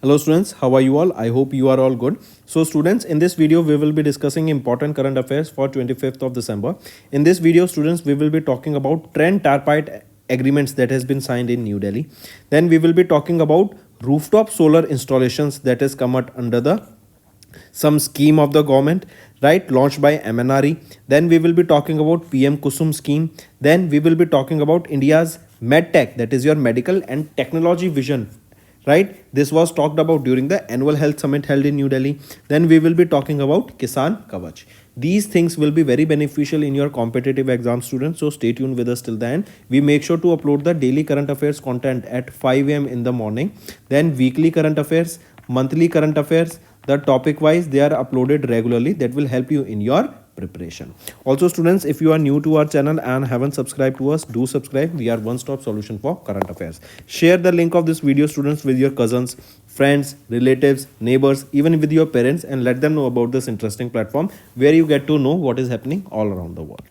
Hello students, how are you all? I hope you are all good. So students, in this video we will be discussing important current affairs for 25th of December. In this video students, we will be talking about trend tripartite agreements that has been signed in New Delhi. Then we will be talking about rooftop solar installations that has come out under the some scheme of the government, right, launched by MNRE. Then we will be talking about PM-KUSUM scheme. Then we will be talking about India's MedTech, that is your medical and technology vision, right? This was talked about during the annual health summit held in New Delhi. Then we will be talking about Kisan Kavach. These things will be very beneficial in your competitive exam, students. So stay tuned with us till the end. We make sure to upload the daily current affairs content at 5 a.m. in the morning. Then weekly current affairs, monthly current affairs, the topic wise, they are uploaded regularly. That will help you in your preparation. Also students, if you are new to our channel and haven't subscribed to us, do subscribe. We are one-stop solution for current affairs. Share the link of this video, students, with your cousins, friends, relatives, neighbors, even with your parents, and let them know about this interesting platform where you get to know what is happening all around the world.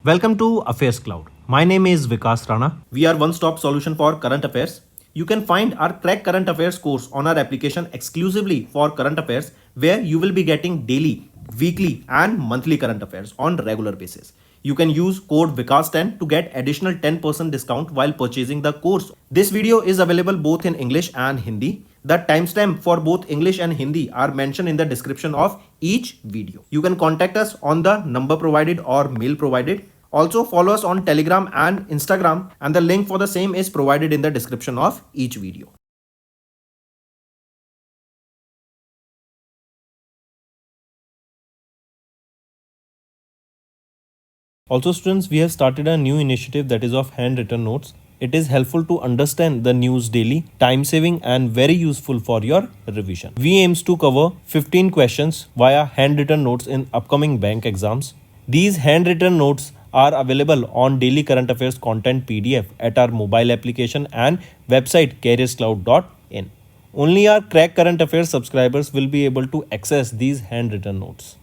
Welcome to Affairs Cloud. My name is Vikas Rana. We are one-stop solution for current affairs. You can find our Crack Current Affairs course on our application exclusively for current affairs, where you will be getting daily, weekly and monthly current affairs on regular basis. You can use code VIKAS10 to get additional 10% discount while purchasing the course. This video is available both in English and Hindi. The timestamp for both English and Hindi are mentioned in the description of each video. You can contact us on the number provided or mail provided. Also follow us on Telegram and Instagram, and the link for the same is provided in the description of each video. Also students, we have started a new initiative that is of handwritten notes. It is helpful to understand the news daily, time saving and very useful for your revision. We aims to cover 15 questions via handwritten notes in upcoming bank exams. These handwritten notes are available on daily current affairs content PDF at our mobile application and website careerscloud.in. Only our Crack Current Affairs subscribers will be able to access these handwritten notes.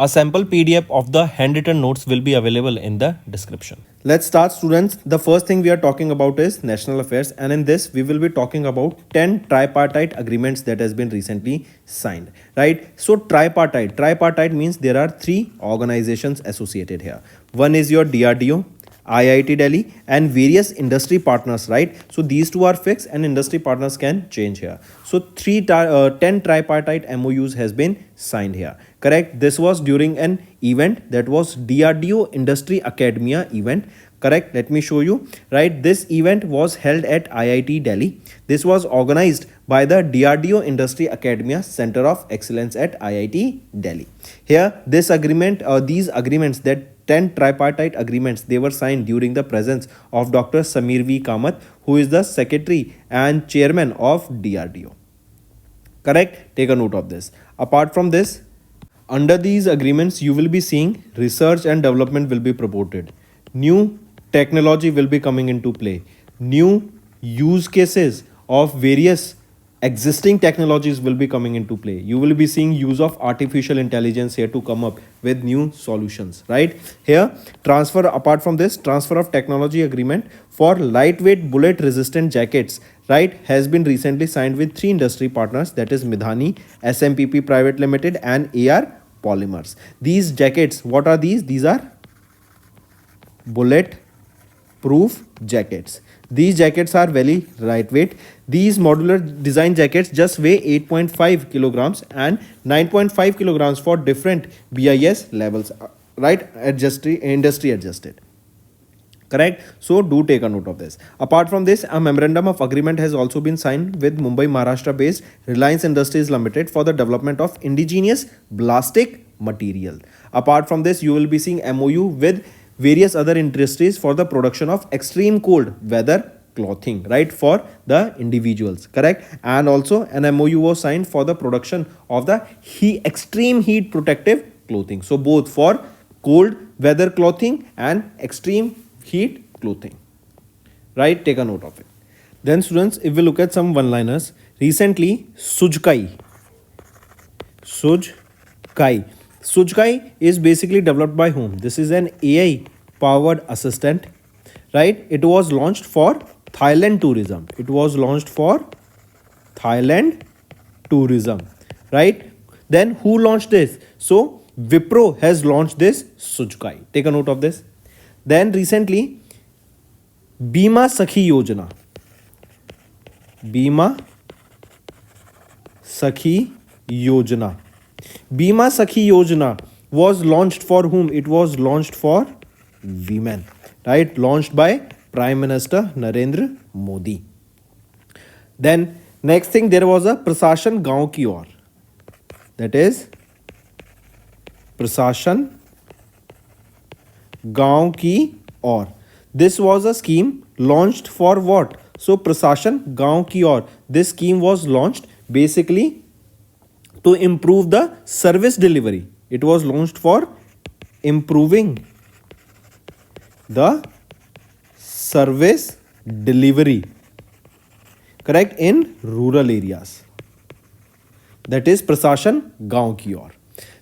A sample PDF of the handwritten notes will be available in the description. Let's start students. The first thing we are talking about is national affairs, and in this we will be talking about 10 tripartite agreements that has been recently signed, right? So tripartite means there are 3 organizations associated here. One is your DRDO, IIT Delhi and various industry partners, right? So these 2 are fixed and industry partners can change here. So 10 tripartite MOUs has been signed here, correct? This was during an event that was DRDO Industry Academia event, correct? Let me show you, right? This event was held at IIT Delhi. This was organized by the DRDO Industry Academia Center of Excellence at IIT Delhi. Here these agreements, that 10 tripartite agreements, they were signed during the presence of Dr. Samir V. Kamath, who is the secretary and chairman of DRDO. Correct? Take a note of this. Apart from this, under these agreements, you will be seeing research and development will be promoted. New technology will be coming into play. New use cases of various existing technologies will be coming into play. You will be seeing use of artificial intelligence here to come up with new solutions, right? Here, apart from this, transfer of technology agreement for lightweight bullet resistant jackets, right, has been recently signed with 3 industry partners, that is Midhani, SMPP Private Limited and AR Polymers. These jackets, what are these? These are bullet proof jackets. These jackets are very lightweight. These modular design jackets just weigh 8.5 kilograms and 9.5 kilograms for different BIS levels, right? Industry adjusted. Correct? So do take a note of this. Apart from this, a memorandum of agreement has also been signed with Mumbai, Maharashtra based Reliance Industries Limited for the development of indigenous plastic material. Apart from this, you will be seeing MOU with various other industries for the production of extreme cold weather clothing, right, for the individuals, correct? And also an MOU was signed for the production of the extreme heat protective clothing. So both for cold weather clothing and extreme heat clothing, right? Take a note of it. Then students, if we look at some one-liners, recently Sujkai is basically developed by whom? This is an AI powered assistant, right? It was launched for Thailand tourism. Thailand tourism, right? Then who launched this? So Wipro has launched this Suzuki. Take a note of this. Then recently, Bima Sakhi Yojana. Bima Sakhi Yojana. Bima Sakhi Yojana was launched for whom? It was launched for women, right? Launched by Prime Minister Narendra Modi. Then next thing, there was a Prasashan Gaon Ki Aur. That is Prasashan Gaon Ki Aur. This was a scheme launched for what? So Prasashan Gaon Ki Aur. This scheme was launched basically to improve the service delivery. It was launched for improving the service delivery, correct, in rural areas. That is Prasashan Gaon Ki Aur.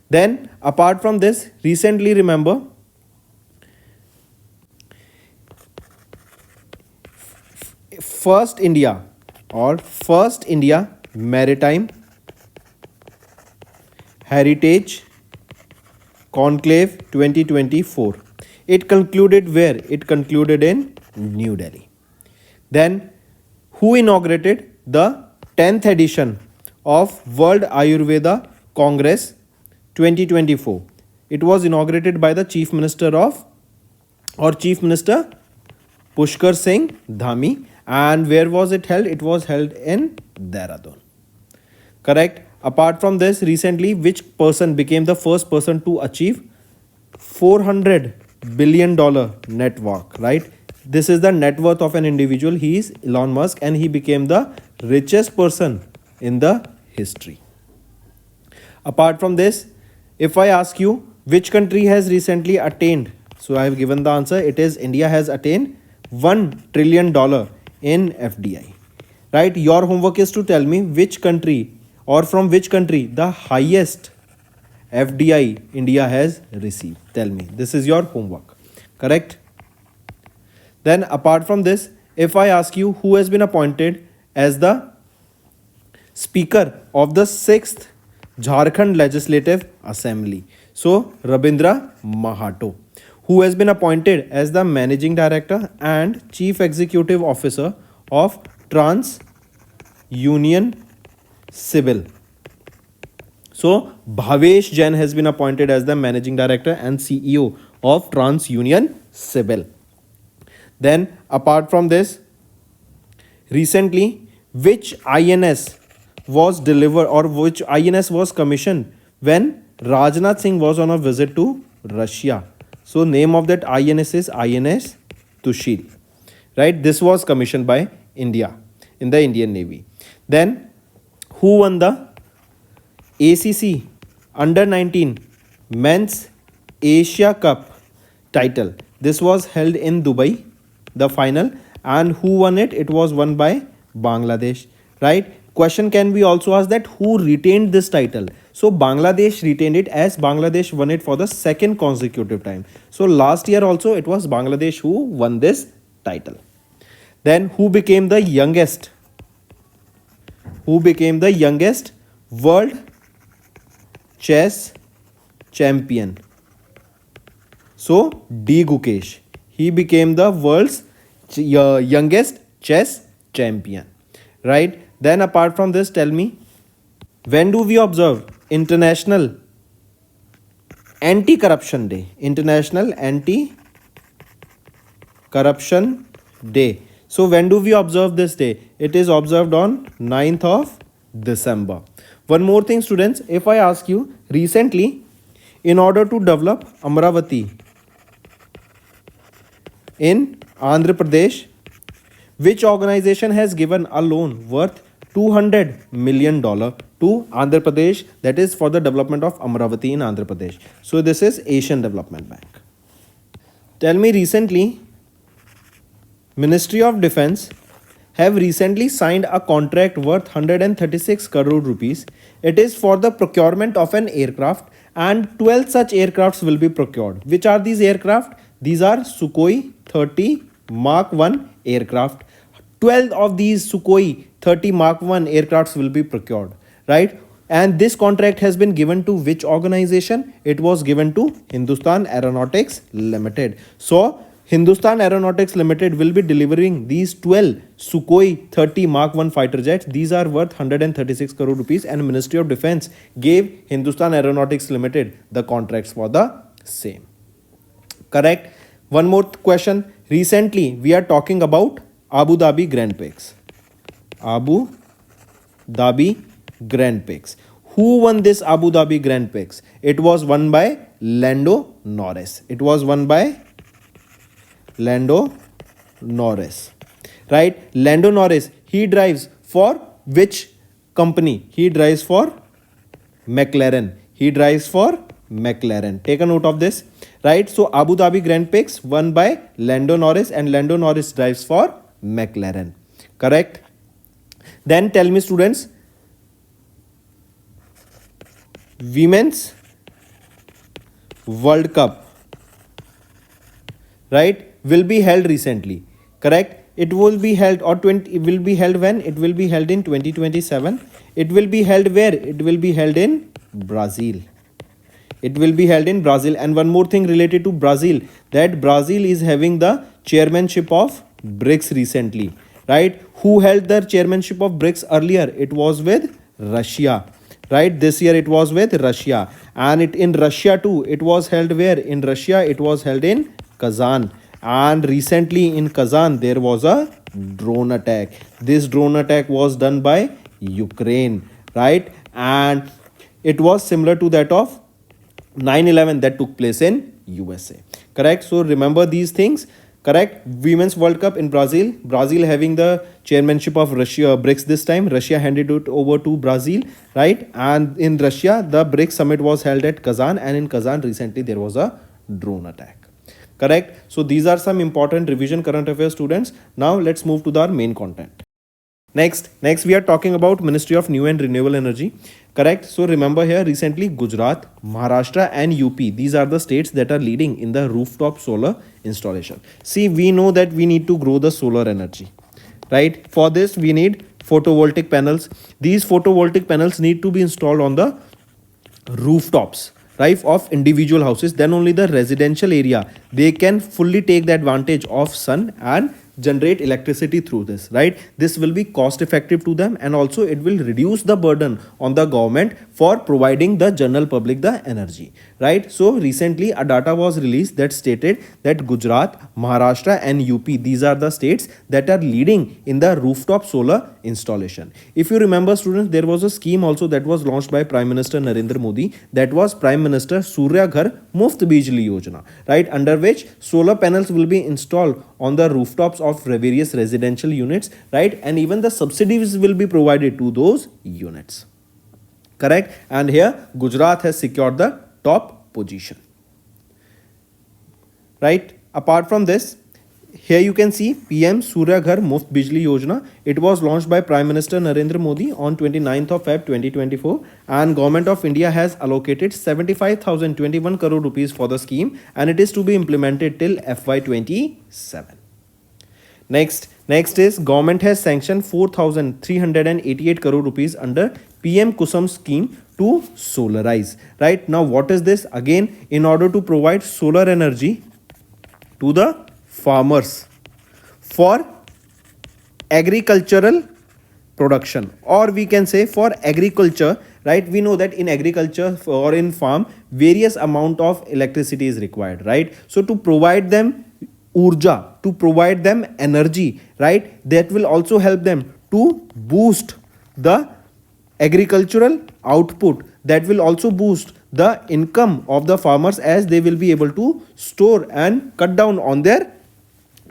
Then apart from this, recently remember, First India Maritime Heritage Conclave 2024. It concluded where? It concluded in New Delhi. Then who inaugurated the 10th edition of World Ayurveda Congress 2024? It was inaugurated by the Chief Minister Pushkar Singh Dhami. And where was it held? It was held in Dehradun. Correct. Apart from this, recently, which person became the first person to achieve $400 billion net worth, right? This is the net worth of an individual. He is Elon Musk and he became the richest person in the history. Apart from this, if I ask you which country has recently attained, so I have given the answer. It is India has attained $1 trillion in FDI, right? Your homework is to tell me which country or from which country the highest FDI India has received. Tell me. This is your homework, correct? Then apart from this, if I ask you who has been appointed as the Speaker of the 6th Jharkhand Legislative Assembly, so Rabindra Mahato. Who has been appointed as the Managing Director and Chief Executive Officer of Trans Union Civil. So Bhavesh Jain has been appointed as the Managing Director and CEO of Trans Union Civil. Then apart from this, recently, which INS was delivered or which INS was commissioned when Rajnath Singh was on a visit to Russia? So name of that INS is INS Tushil, right? This was commissioned by India in the Indian Navy. Then who won the ACC Under 19 Men's Asia Cup title? This was held in Dubai, the final, and who won it? It was won by Bangladesh, right? Question can be also asked that who retained this title? So Bangladesh retained it as Bangladesh won it for the second consecutive time. So last year also it was Bangladesh who won this title. Then who became the youngest? World chess champion? So D. Gukesh. He became the world's youngest chess champion, right? Then apart from this, tell me, when do we observe International Anti-Corruption Day? International Anti-Corruption Day. So when do we observe this day? It is observed on 9th of December. One more thing, students, if I ask you, recently, in order to develop Amravati in Andhra Pradesh, which organization has given a loan worth $200 million to Andhra Pradesh, that is for the development of Amravati in Andhra Pradesh? So this is Asian Development Bank. Tell me, recently, Ministry of Defense have recently signed a contract worth 136 crore rupees. It is for the procurement of an aircraft and 12 such aircrafts will be procured. Which are these aircraft? These are Sukhoi 30 Mark 1 aircraft. 12 of these Sukhoi 30 Mark 1 aircrafts will be procured, right? And this contract has been given to which organization? It was given to Hindustan Aeronautics Limited. So Hindustan Aeronautics Limited will be delivering these 12 Sukhoi 30 Mark 1 fighter jets. These are worth 136 crore rupees, and Ministry of Defense gave Hindustan Aeronautics Limited the contracts for the same. Correct? One more question. Recently, we are talking about Abu Dhabi Grand Prix. Abu Dhabi Grand Prix. Who won this Abu Dhabi Grand Prix? It was won by Lando Norris. It was won by Lando Norris. Right? Lando Norris, he drives for which company? He drives for McLaren. He drives for McLaren. Take a note of this. Right? So Abu Dhabi Grand Prix won by Lando Norris, and Lando Norris drives for McLaren. Correct? Then tell me, students, Women's World Cup, right, will be held recently. Correct? It will be held, or it will be held when? It will be held in 2027. It will be held where? It will be held in Brazil. It will be held in Brazil. And one more thing related to Brazil, that Brazil is having the chairmanship of BRICS recently, right? Who held the chairmanship of BRICS earlier? It was with Russia, right? This year it was with Russia. And in Russia too, it was held where? In Russia, it was held in Kazan. And recently in Kazan, there was a drone attack. This drone attack was done by Ukraine, right? And it was similar to that of 9/11 that took place in USA. Correct? So remember these things. Correct? Women's World Cup in Brazil. Brazil having the chairmanship of Russia BRICS this time. Russia handed it over to Brazil, right? And in Russia, the BRICS summit was held at Kazan, and in Kazan recently there was a drone attack. Correct? So these are some important revision current affairs, students. Now let's move to our main content. Next we are talking about Ministry of New and Renewable Energy. Correct? So remember here, recently Gujarat, Maharashtra and UP, these are the states that are leading in the rooftop solar installation. See, we know that we need to grow the solar energy, right? For this we need photovoltaic panels. These photovoltaic panels need to be installed on the rooftops, right, of individual houses. Then only the residential area, they can fully take the advantage of sun and generate electricity through this, right? This will be cost effective to them, and also it will reduce the burden on the government for providing the general public the energy, right? So recently a data was released that stated that Gujarat, Maharashtra and UP, these are the states that are leading in the rooftop solar installation. If you remember, students, there was a scheme also that was launched by Prime Minister Narendra Modi, that was Prime Minister Surya Ghar Muft Bijli Yojana, right, under which solar panels will be installed on the rooftops of various residential units, right, and even the subsidies will be provided to those units. Correct? And here Gujarat has secured the top position, right? Apart from this, here you can see PM Surya Ghar Muft Bijli Yojana. It was launched by Prime Minister Narendra Modi on 29th of Feb 2024, and Government of India has allocated 75,021 crore rupees for the scheme, and it is to be implemented till FY27. Next is government has sanctioned 4,388 crore rupees under PM-KUSUM scheme to solarize. Right? Now what is this? Again, in order to provide solar energy to the farmers for agricultural production, or we can say for agriculture, right? We know that in agriculture or in farm, various amount of electricity is required, right? So to provide them urja, to provide them energy, right, that will also help them to boost the agricultural output, that will also boost the income of the farmers, as they will be able to store and cut down on their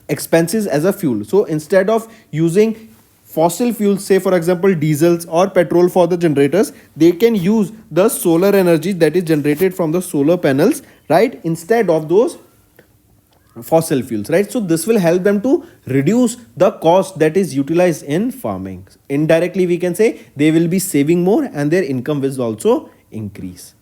expenses as a fuel. So instead of using fossil fuels, say for example diesels or petrol for the generators, they can use the solar energy that is generated from the solar panels, right, instead of those fossil fuels, right? So this will help them to reduce the cost that is utilized in farming. Indirectly we can say they will be saving more and their income will also increase.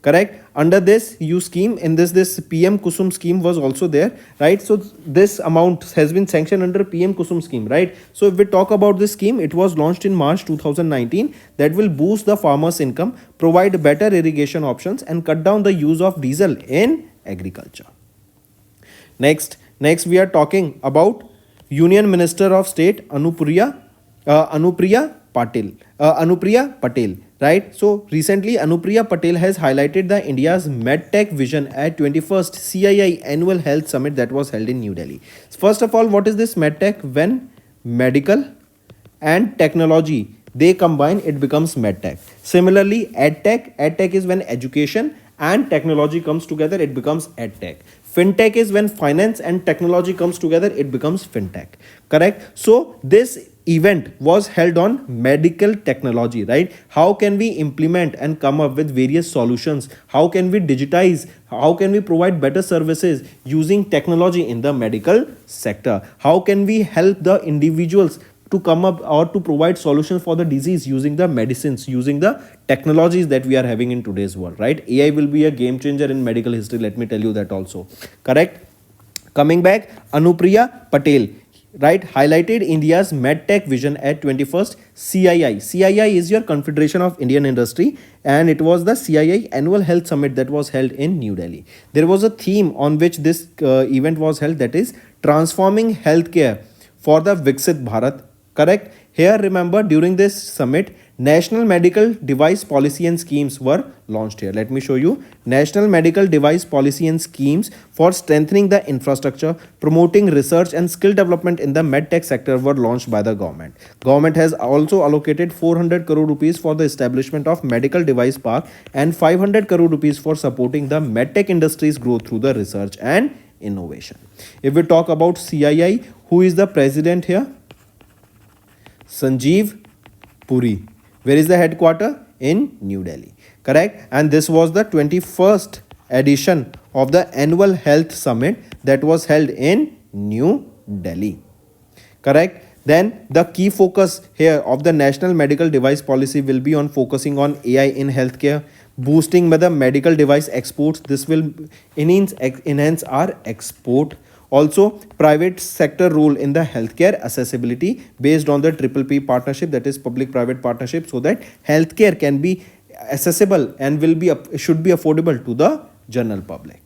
correct? Under this scheme, in this PM-KUSUM scheme was also there, right? So this amount has been sanctioned under PM-KUSUM scheme, right? So if we talk about this scheme, it was launched in March 2019, that will boost the farmers income, provide better irrigation options, and cut down the use of diesel in agriculture. Next we are talking about Union Minister of State Anupriya Patel, right? So recently Anupriya Patel has highlighted the India's MedTech vision at 21st CII Annual Health Summit that was held in New Delhi. First of all, what is this MedTech? When medical and technology they combine, it becomes MedTech. Similarly, EdTech is when education and technology comes together, it becomes EdTech. Fintech is when finance and technology comes together, it becomes fintech, correct? So this event was held on medical technology, right? How can we implement and come up with various solutions? How can we digitize? How can we provide better services using technology in the medical sector? How can we help the individuals to come up or to provide solutions for the disease using the medicines, using the technologies that we are having in today's world, right? AI will be a game changer in medical history, let me tell you that also, correct? Coming back, Anupriya Patel, right, highlighted India's MedTech vision at 21st CII. CII is your Confederation of Indian Industry, and it was the CII Annual Health Summit that was held in New Delhi. There was a theme on which this event was held, that is transforming healthcare for the Viksit Bharat, correct? Here remember, during this summit, National Medical Device Policy and Schemes were launched here. Let me show you. National Medical Device Policy and Schemes for strengthening the infrastructure, promoting research and skill development in the medtech sector were launched by the government. Government has also allocated 400 crore rupees for the establishment of medical device park and 500 crore rupees for supporting the medtech industry's growth through the research and innovation. If we talk about CII, who is the president here? Sanjeev Puri. Where is the headquarter? In New Delhi, correct? And this was the 21st edition of the Annual Health Summit that was held in New Delhi, correct? Then the key focus here of the National Medical Device Policy will be on focusing on AI in healthcare, boosting the medical device exports. This will enhance our export. Also, private sector role in the healthcare accessibility based on the Triple P partnership, that is public-private partnership, so that healthcare can be accessible and should be affordable to the general public.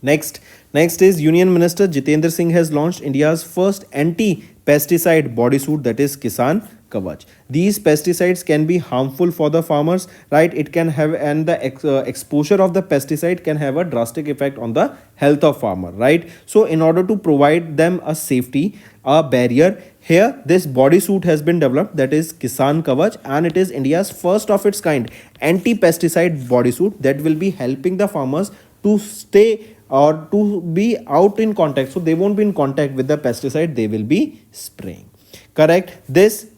Next is Union Minister Jitendra Singh has launched India's first anti-pesticide bodysuit, that is Kisan Kavach. These pesticides can be harmful for the farmers, right? It can have, and the exposure of the pesticide can have a drastic effect on the health of farmer, right? So in order to provide them a safety, a barrier, here this bodysuit has been developed, that is Kisan Kavach, and it is India's first of its kind anti-pesticide bodysuit that will be helping the farmers to stay or to be out in contact, so they won't be in contact with the pesticide they will be spraying, correct? This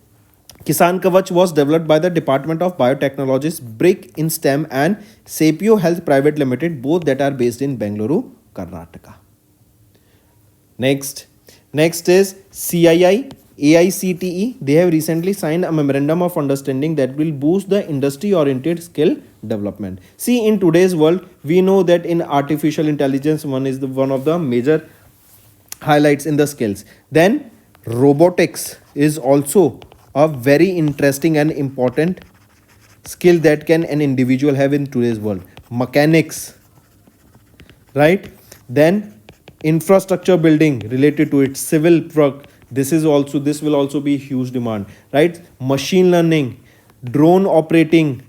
Kisan Kavach was developed by the Department of Biotechnology's Brick in STEM and Sapio Health Private Limited, both that are based in Bengaluru, Karnataka. Next is CII AICTE. They have recently signed a memorandum of understanding that will boost the industry-oriented skill development. See, in today's world, we know that in artificial intelligence, one of the major highlights in the skills. Then robotics is also a very interesting and important skill that can an individual have in today's world. Mechanics, right? Then infrastructure building related to it, civil work, this will also be huge demand, right? Machine learning, drone operating,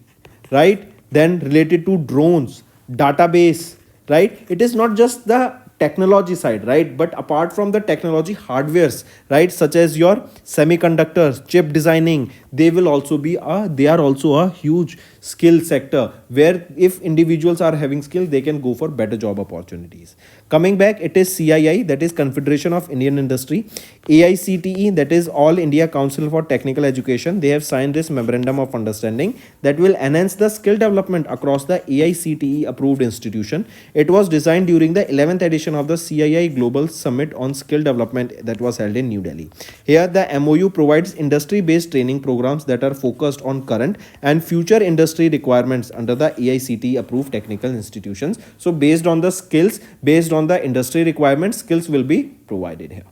right? Then related to drones, database, right? It is not just the technology side, right? But apart from the technology hardwares, right, such as your semiconductors, chip designing, they are also a huge skill sector where if individuals are having skill, they can go for better job opportunities. Coming back, it is CII, that is Confederation of Indian Industry. AICTE, that is All India Council for Technical Education. They have signed this memorandum of understanding that will enhance the skill development across the AICTE approved institution. It was designed during the 11th edition of the CII Global Summit on Skill Development that was held in New Delhi. Here the MOU provides industry-based training programs programs that are focused on current and future industry requirements under the AICTE approved technical institutions. So based on the skills, based on the industry requirements, skills will be provided here.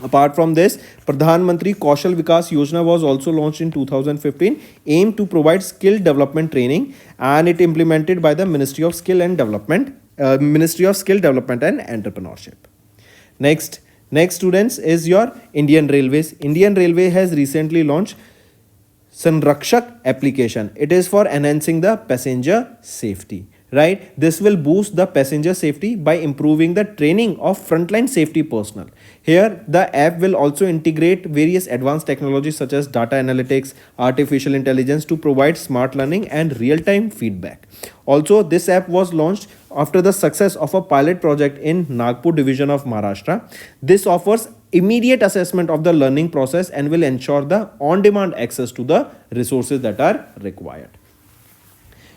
Apart from this, Pradhan Mantri Kaushal Vikas Yojana was also launched in 2015, aimed to provide skill development training, and it implemented by the Ministry of Skill and Development, Ministry of Skill Development and Entrepreneurship. Next students is your Indian Railways. Indian Railway has recently launched Sanrakshak application. It is for enhancing the passenger safety. Right, this will boost the passenger safety by improving the training of frontline safety personnel. Here the app will also integrate various advanced technologies such as data analytics, artificial intelligence to provide smart learning and real-time feedback. Also, this app was launched after the success of a pilot project in Nagpur division of Maharashtra. This offers immediate assessment of the learning process and will ensure the on-demand access to the resources that are required.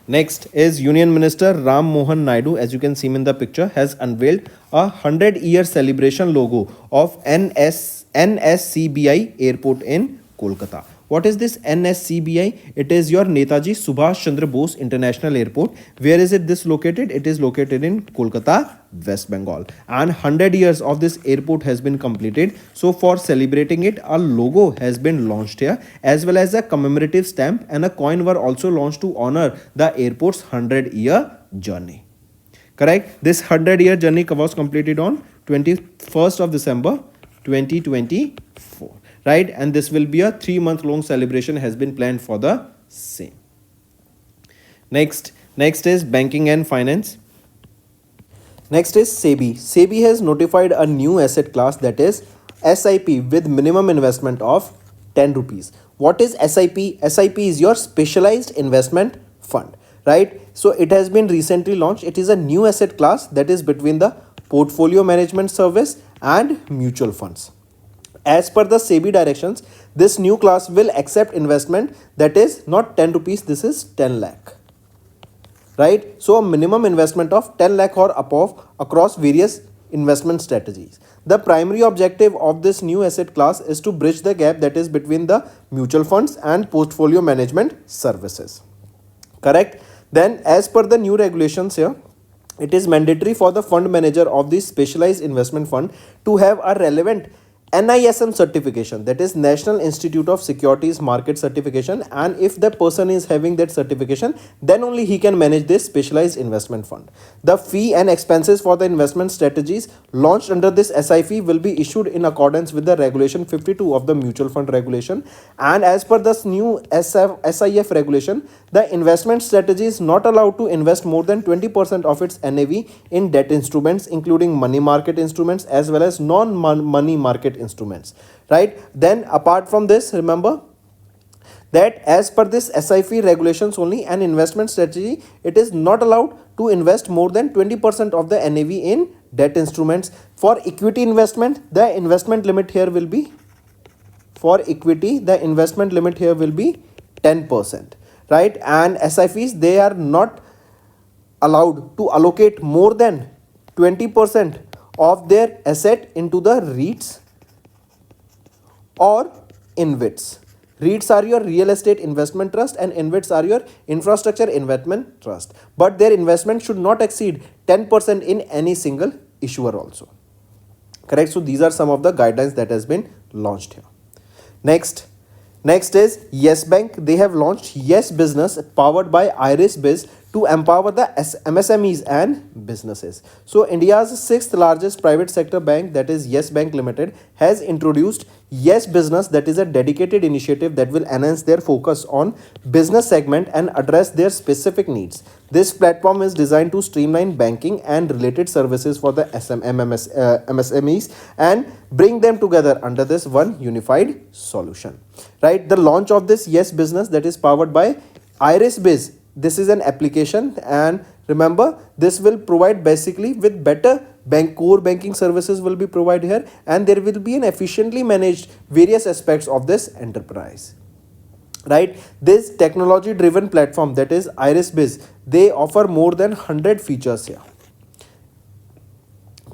Next is Union Minister Ram Mohan Naidu, as you can see in the picture, has unveiled a 100-year celebration logo of NSCBI Airport in Kolkata. What is this NSCBI? It is your Netaji Subhash Chandra Bose International Airport. Where is this located? It is located in Kolkata, West Bengal. And 100 years of this airport has been completed. So for celebrating it, a logo has been launched here, as well as a commemorative stamp and a coin were also launched to honor the airport's 100-year journey. Correct? This 100-year journey was completed on 21st of December 2024. Right, and this will be a 3-month-long celebration has been planned for the same. Next is banking and finance. Next is SEBI. SEBI has notified a new asset class, that is SIP, with minimum investment of 10 rupees. What is SIP? SIP is your specialized investment fund. Right, so it has been recently launched. It is a new asset class that is between the portfolio management service and mutual funds. As per the SEBI directions, this new class will accept investment that is not 10 rupees, this is 10 lakh. Right? So a minimum investment of 10 lakh or above across various investment strategies. The primary objective of this new asset class is to bridge the gap that is between the mutual funds and portfolio management services. Correct? Then as per the new regulations here, it is mandatory for the fund manager of the specialized investment fund to have a relevant NISM certification, that is National Institute of Securities Market certification, and if the person is having that certification, then only he can manage this specialized investment fund. The fee and expenses for the investment strategies launched under this SIP will be issued in accordance with the regulation 52 of the mutual fund regulation, and as per this new SIF regulation, the investment strategy is not allowed to invest more than 20% of its NAV in debt instruments, including money market instruments as well as non-money market instruments. Right? Then apart from this, remember that as per this SIP regulations only, an investment strategy, it is not allowed to invest more than 20% of the NAV in debt instruments. For equity investment, the investment limit here will be 10%. Right? And SIPs, they are not allowed to allocate more than 20% of their asset into the REITs or InvITs. REITs are your real estate investment trust and InvITs are your infrastructure investment trust. But their investment should not exceed 10% in any single issuer also. Correct? So these are some of the guidelines that has been launched here. Next is Yes Bank. They have launched Yes Business powered by IrisBiz to empower the MSMEs and businesses. So India's 6th largest private sector bank, that is Yes Bank Limited, has introduced Yes Business, that is a dedicated initiative that will enhance their focus on business segment and address their specific needs. This platform is designed to streamline banking and related services for the MSMEs and bring them together under this one unified solution. Right? The launch of this Yes Business, that is powered by IrisBiz, this is an application, and remember, this will provide basically with better core banking services will be provided here, and there will be an efficiently managed various aspects of this enterprise. Right? This technology driven platform, that is IrisBiz, they offer more than 100 features here.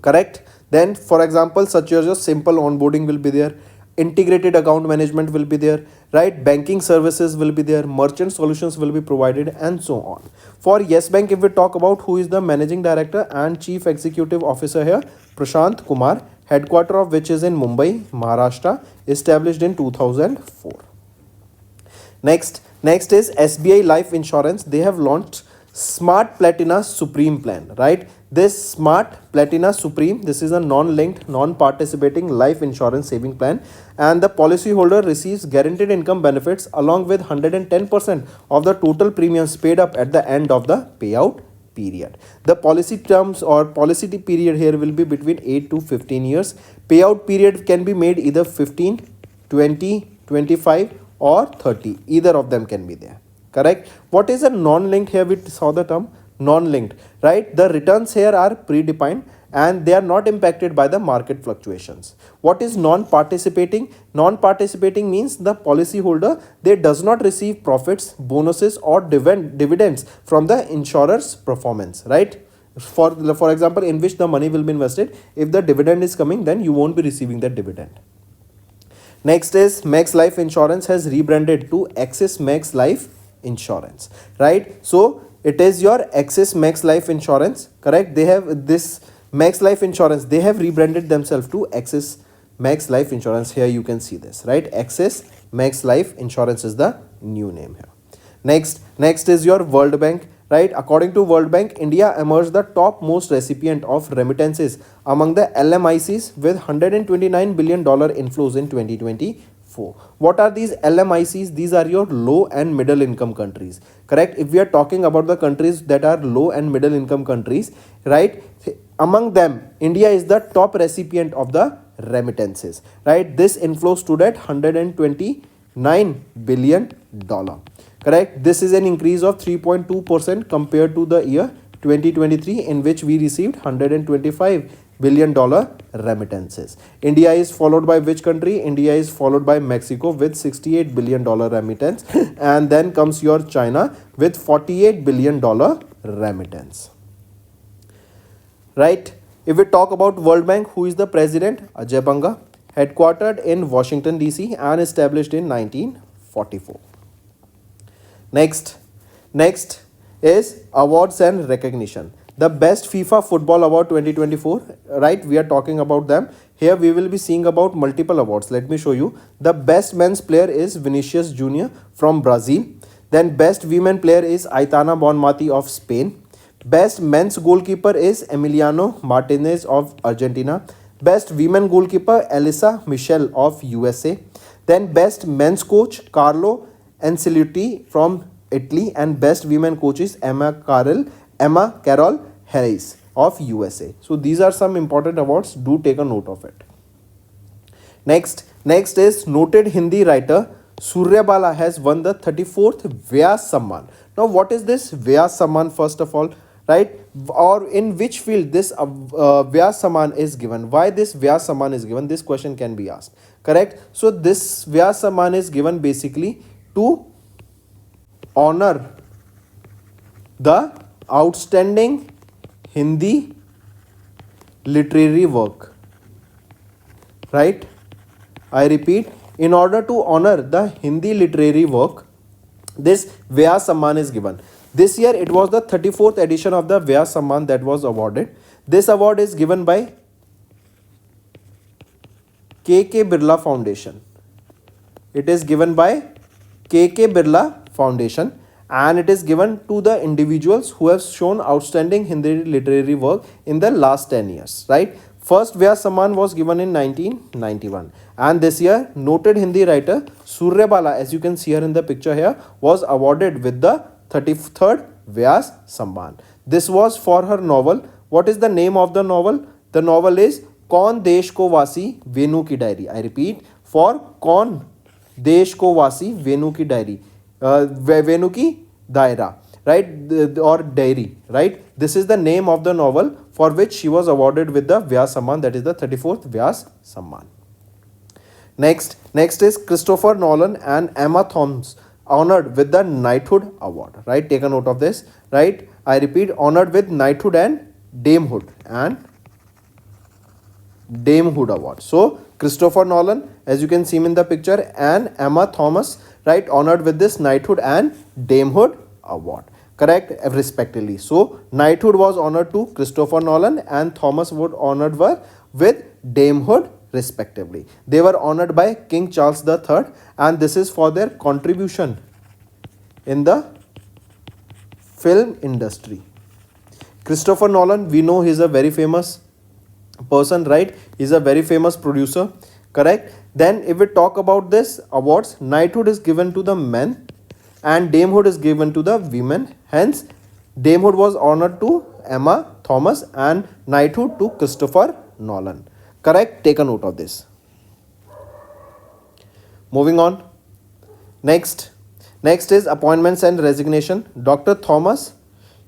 Correct? Then for example, such as your simple onboarding will be there, integrated account management will be there, right? Banking services will be there, merchant solutions will be provided, and so on. For Yes Bank, if we talk about who is the managing director and chief executive officer here, Prashant Kumar, headquarter of which is in Mumbai, Maharashtra, established in 2004. Next is SBI Life Insurance. They have launched Smart Platina Supreme plan, right? This Smart Platina Supreme, this is a non-linked, non-participating life insurance saving plan, and the policyholder receives guaranteed income benefits along with 110% of the total premiums paid up at the end of the payout period. The policy terms or policy period here will be between 8 to 15 years. Payout period can be made either 15, 20, 25 or 30. Either of them can be there. Correct. What is a non-linked? Here we saw the term non-linked, right? The returns here are predefined and they are not impacted by the market fluctuations. What is non-participating? Non-participating means the policyholder, they does not receive profits, bonuses or dividends from the insurer's performance, right? For example, in which the money will be invested. If the dividend is coming, then you won't be receiving that dividend. Next is Max Life Insurance has rebranded to Axis Max Life Insurance, right? So it is your Axis Max Life Insurance, correct? They have this Max Life Insurance, they have rebranded themselves to Axis Max Life Insurance. Here you can see this, right? Axis Max Life Insurance is the new name here. Next is your World Bank, right? According to World Bank, India emerged the topmost recipient of remittances among the LMICs with $129 billion inflows in 2024. What are these LMICs? These are your low and middle income countries, correct? If we are talking about the countries that are low and middle income countries, right? Among them, India is the top recipient of the remittances, right? This inflow stood at $129 billion. Correct. This is an increase of 3.2% compared to the year 2023, in which we received $125 billion remittances. India is followed by which country? India is followed by Mexico with $68 billion remittance, and then comes your China with $48 billion remittance. Right. If we talk about World Bank, who is the president? Ajay Banga, headquartered in Washington DC and established in 1944. Next is awards and recognition. The best FIFA Football Award 2024, right? We are talking about them. Here we will be seeing about multiple awards. Let me show you. The best men's player is Vinicius Jr. from Brazil. Then best women player is Aitana Bonmati of Spain. Best men's goalkeeper is Emiliano Martinez of Argentina. Best women goalkeeper Elisa Michelle of USA. Then best men's coach Carlo Ancelotti from Italy, and best women coach is Emma Carol Harris of USA. So these are some important awards. Do take a note of it. Next is noted Hindi writer Surya Bala has won the 34th Vyas Samman. Now what is this Vyas Samman first of all, right? Or in which field this Vyas Samman is given? Why this Vyas Samman is given? This question can be asked, correct? So this Vyas Samman is given basically to honor the outstanding Hindi literary work, right? I repeat, in order to honor the Hindi literary work, this Vyas Samman is given. This year it was the 34th edition of the Vyas Samman that was awarded. This award is given by K.K. Birla Foundation. It is given by K.K. Birla Foundation, and it is given to the individuals who have shown outstanding Hindi literary work in the last 10 years, right? First Vyas Samman was given in 1991, and this year noted Hindi writer Surya Bala, as you can see here in the picture here, was awarded with the 33rd Vyas Samman. This was for her novel. What is the name of the novel? The novel is Kaun Desh Ko Vasi Venu Ki Diary. I repeat, for Kaun Desh Ko Vasi Venu Ki Diary. Venu Ki Daira, right? Or diary, right? This is the name of the novel for which she was awarded with the Vyas Samman, that is the 34th Vyas Samman. Next is Christopher Nolan and Emma Thomas honored with the Knighthood Award, right? Take a note of this, right? I repeat, honored with Knighthood and Damehood. And Damehood Award. So Christopher Nolan, as you can see in the picture, and Emma Thomas, right, honored with this Knighthood and Damehood Award, correct, respectively. So Knighthood was honored to Christopher Nolan and Thomas Wood honored were with Damehood respectively. They were honored by King Charles III, and this is for their contribution in the film industry. Christopher Nolan, we know he's a very famous person, right? He's a very famous producer, correct? Then if we talk about this awards, knighthood is given to the men and damehood is given to the women. Hence damehood was honored to Emma Thomas and knighthood to Christopher Nolan, correct? Take a note of this. Moving on, next is appointments and resignation. Dr. Thomas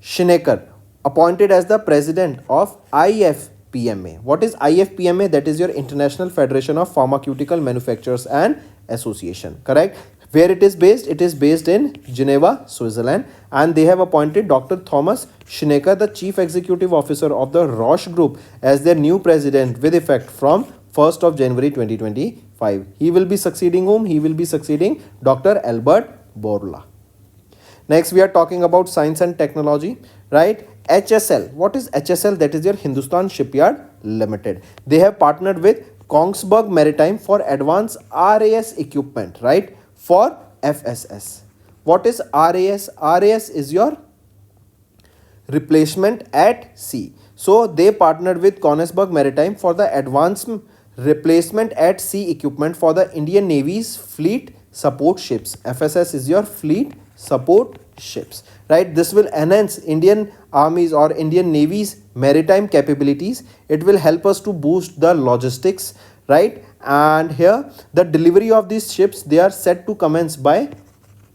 Schnecker appointed as the president of IFPMA. What is IFPMA? That is your International Federation of Pharmaceutical Manufacturers and Association, correct? Where it is based? It is based in Geneva, Switzerland, and they have appointed Dr. Thomas Schnecker, the Chief Executive Officer of the Roche Group, as their new president with effect from 1st of January 2025. He will be succeeding whom? He will be succeeding Dr. Albert Bourla. Next, we are talking about science and technology, right? HSL. What is HSL? That is your Hindustan Shipyard Limited. They have partnered with Kongsberg Maritime for advanced RAS equipment, right? For FSS. What is RAS? RAS is your replacement at sea. So they partnered with Kongsberg Maritime for the advanced replacement at sea equipment for the Indian Navy's fleet support ships. FSS is your fleet support ships, right? This will enhance Indian Army's or Indian Navy's maritime capabilities. It will help us to boost the logistics, right? And here the delivery of these ships, they are set to commence by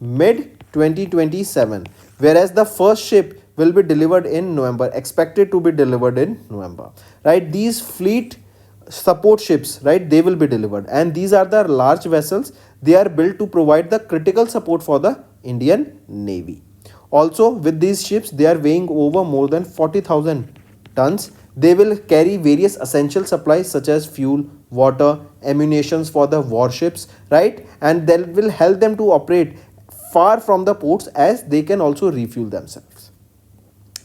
mid 2027, whereas the first ship will be delivered in November, expected to be delivered in November, right? These fleet support ships, right, they will be delivered, and these are the large vessels. They are built to provide the critical support for the Indian Navy. Also with these ships, they are weighing over more than 40,000 tons. They will carry various essential supplies such as fuel, water, ammunitions for the warships, right? And that will help them to operate far from the ports, as they can also refuel themselves,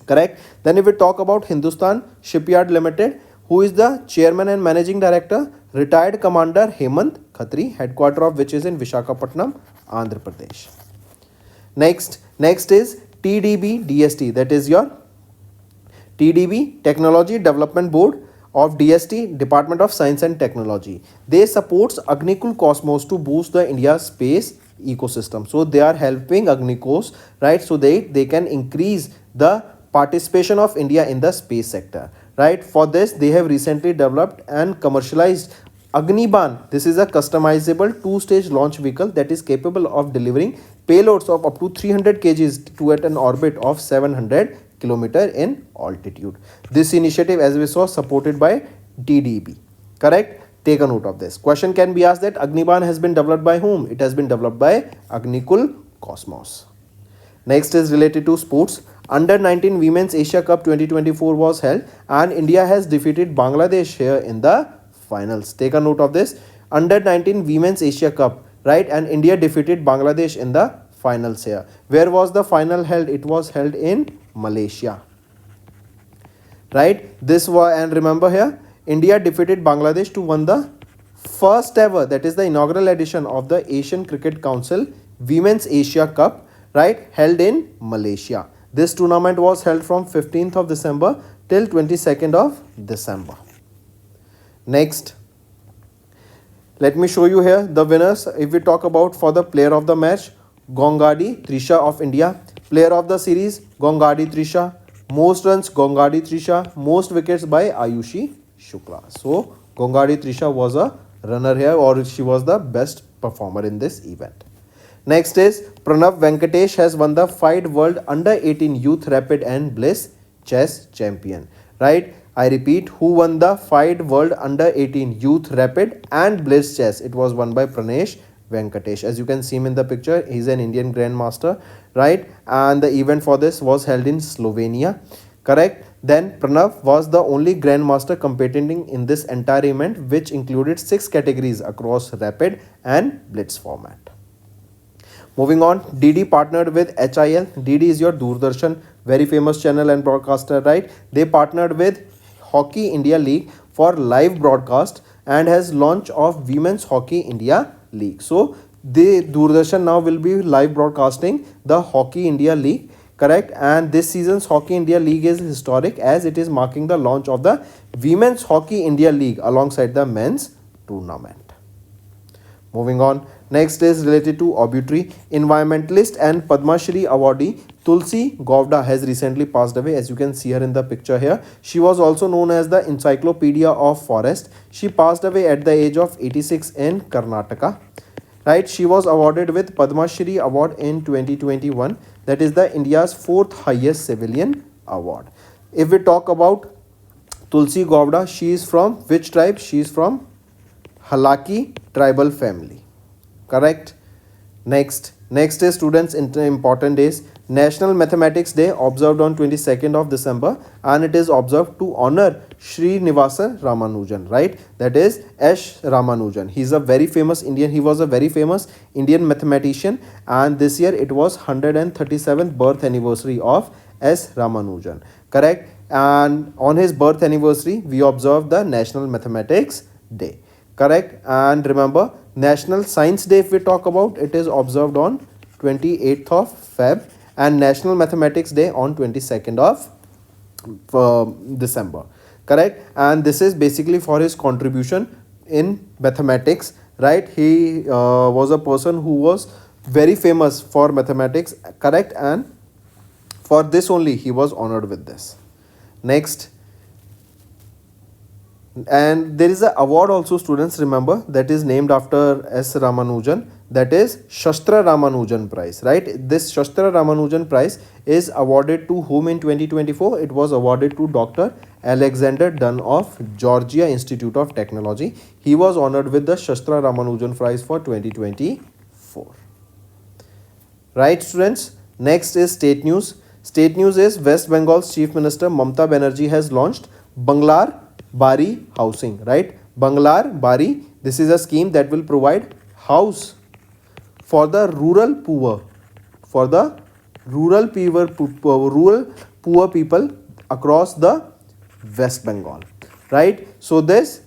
correct? Then if we talk about Hindustan Shipyard Limited, who is the chairman and managing director? Retired Commander Hemant Khatri, headquarter of which is in Visakhapatnam, Andhra Pradesh. Next is TDB DST, that is your TDB Technology Development Board of DST, Department of Science and Technology. They supports Agnikul Cosmos to boost the India space ecosystem. So they are helping Agnikos, right? So they can increase the participation of India in the space sector, right? For this, they have recently developed and commercialized Agniban. This is a customizable two-stage launch vehicle that is capable of delivering payloads of up to 300 kgs to at an orbit of 700 km in altitude. This initiative, as we saw, supported by DDB, correct? Take a note of this. Question can be asked that Agniban has been developed by whom? It has been developed by Agnikul Cosmos. Next is related to sports. Under 19 Women's Asia Cup 2024 was held, and India has defeated Bangladesh here in the finals. Take a note of this. Under 19 Women's Asia Cup, right? And India defeated Bangladesh in the finals here. Where was the final held? It was held in Malaysia, right? This was, and remember here, India defeated Bangladesh to win the first ever, that is the inaugural edition of the Asian Cricket Council Women's Asia Cup, right? Held in Malaysia. This tournament was held from 15th of December till 22nd of December. Next, let me show you here the winners. If we talk about for the player of the match, Gongadi Trisha of India. Player of the series, Gongadi Trisha. Most runs, Gongadi Trisha. Most wickets by Ayushi Shukla. So, Gongadi Trisha was a runner here, or she was the best performer in this event. Next is Pranav Venkatesh has won the FIDE World Under 18 Youth Rapid and Bliss Chess Champion, right? I repeat, who won the FIDE World Under 18 Youth Rapid and Bliss Chess? It was won by Pranesh Venkatesh. As you can see him in the picture, he's an Indian Grandmaster, right? And the event for this was held in Slovenia, correct? Then Pranav was the only grandmaster competing in this entire event, which included 6 categories across rapid and blitz format. Moving on, DD partnered with HIL. DD is your Doordarshan, very famous channel and broadcaster, right? They partnered with Hockey India League for live broadcast and has launch of Women's Hockey India League. So the Doordarshan now will be live broadcasting the Hockey India League, correct? And this season's Hockey India League is historic as it is marking the launch of the Women's Hockey India League alongside the men's tournament. Moving on, next is related to obituary. Environmentalist and Padma Shri awardee Tulsi Govda has recently passed away, as you can see her in the picture here. She was also known as the Encyclopedia of Forest. She passed away at the age of 86 in Karnataka. Right, she was awarded with Padma Shri award in 2021. That is the India's 4th highest civilian award. If we talk about Tulsi Govda, she is from which tribe? She is from Halaki tribal family, correct? Next is students important days. National Mathematics Day observed on 22nd of December, and it is observed to honor Srinivasa Ramanujan, right? That is S. Ramanujan. He is a very famous Indian. He was a very famous Indian mathematician, and this year it was 137th birth anniversary of S. Ramanujan, correct? And on his birth anniversary, we observe the National Mathematics Day, correct? And remember, National Science Day, if we talk about, it is observed on 28th of Feb, and National Mathematics Day on 22nd of December, correct? And this is basically for his contribution in mathematics, right? He was a person who was very famous for mathematics, correct? And for this only he was honored with this. Next, and there is an award also, students, remember, that is named after S. Ramanujan, that is Shastra Ramanujan Prize, right? This Shastra Ramanujan Prize is awarded to whom in 2024? It was awarded to Dr. Alexander Dunn of Georgia Institute of Technology. He was honored with the Shastra Ramanujan Prize for 2024. Right, students? Next is state news. State news is West Bengal's Chief Minister Mamata Banerjee has launched Banglar Bari housing, right? Banglar Bari, this is a scheme that will provide house for the rural poor, for the rural poor people across the West Bengal, right? So this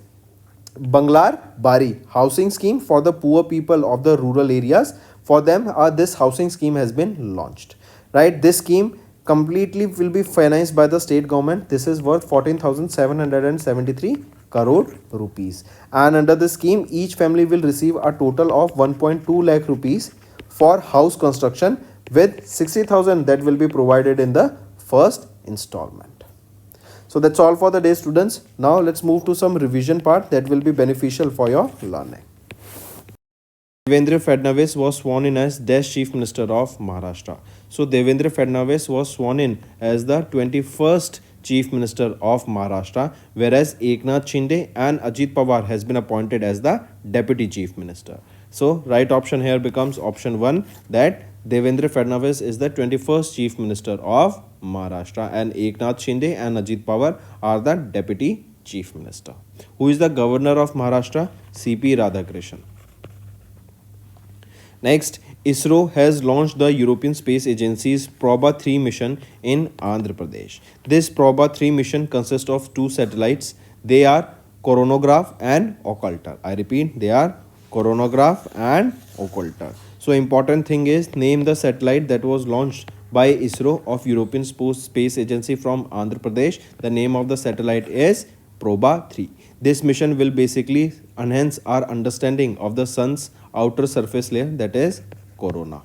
Banglar Bari housing scheme for the poor people of the rural areas, for them this housing scheme has been launched, right? This scheme completely will be financed by the state government. This is worth 14,773 crore rupees, and under the scheme each family will receive a total of 1.2 lakh rupees for house construction, with 60,000 that will be provided in the first installment. So that's all for the day, students. Now let's move to some revision part that will be beneficial for your learning. Devendra Fadnavis was sworn in as Desh Chief Minister of Maharashtra. So Devendra Fadnavis was sworn in as the 21st Chief Minister of Maharashtra, whereas Eknath Shinde and Ajit Pawar has been appointed as the Deputy Chief Minister. So right option here becomes option 1, that Devendra Fadnavis is the 21st Chief Minister of Maharashtra and Eknath Shinde and Ajit Pawar are the Deputy Chief Minister. Who is the Governor of Maharashtra? C.P. Radhakrishnan. Next, ISRO has launched the European Space Agency's Proba 3 mission in Andhra Pradesh. This Proba 3 mission consists of 2 satellites. They are Coronagraph and Occulter. I repeat, they are Coronagraph and Occulter. So important thing is, name the satellite that was launched by ISRO of European Space Agency from Andhra Pradesh. The name of the satellite is Proba 3. This mission will basically enhance our understanding of the sun's outer surface layer, that is corona,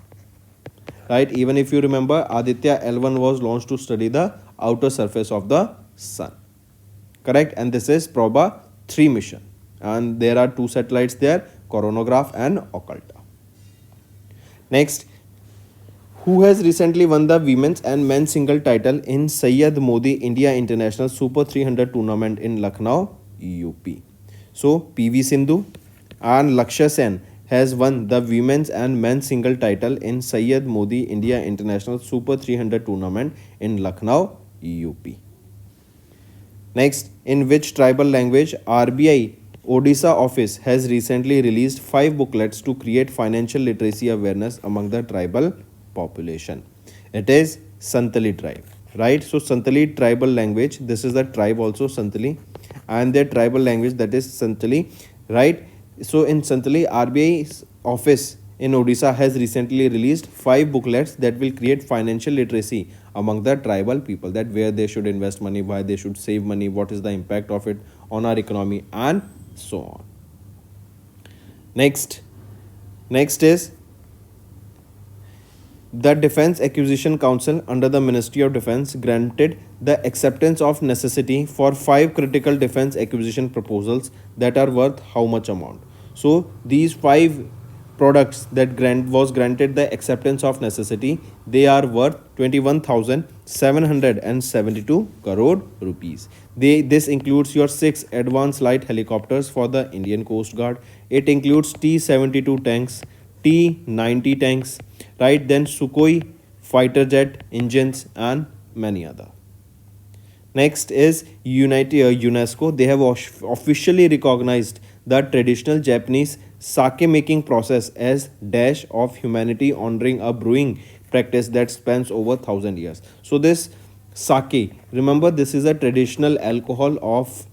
right? Even if you remember, Aditya L1 was launched to study the outer surface of the sun, correct? And this is Proba 3 mission, and there are 2 satellites there, Coronagraph and Occulter. Next, who has recently won the women's and men's single title in Syed Modi India International Super 300 tournament in Lucknow, UP? So PV Sindhu and Lakshya Sen has won the women's and men's single title in Syed Modi India International Super 300 tournament in Lucknow, UP. Next, in which tribal language RBI Odisha office has recently released 5 booklets to create financial literacy awareness among the tribal population? It is Santali tribe, right? So Santali tribal language, this is the tribe also Santali, and their tribal language, that is Santali, right? So in Santali, RBI's office in Odisha has recently released 5 booklets that will create financial literacy among the tribal people, that where they should invest money, why they should save money, what is the impact of it on our economy, and so on. Next is the Defense Acquisition Council under the Ministry of Defense granted the acceptance of necessity for 5 critical defense acquisition proposals that are worth how much amount? So these 5 products that was granted the acceptance of necessity, they are worth 21,772 crore rupees. This includes your 6 advanced light helicopters for the Indian Coast Guard. It includes T-72 tanks, T-90 tanks, right? Then Sukhoi fighter jet engines and many other. Next is UNESCO. They have officially recognized the traditional Japanese sake making process as dash of humanity, honoring a brewing practice that spans over 1,000 years. So this sake, remember, this is a traditional alcohol of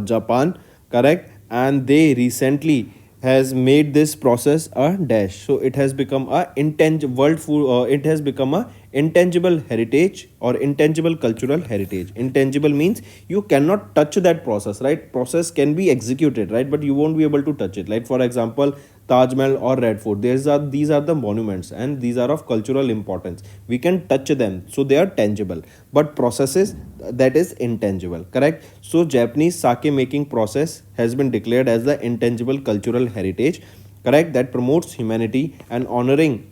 Japan, correct? And they recently has made this process a dash, so it has become a intangible world food. It has become a intangible heritage or intangible cultural heritage. Intangible means you cannot touch that process, right? Process can be executed, right, but you won't be able to touch it. Like for example, Taj Mahal or Red Fort, these are the monuments and these are of cultural importance. We can touch them, so they are tangible. But processes, that is intangible, correct? So Japanese sake making process has been declared as the intangible cultural heritage, correct? That promotes humanity and honoring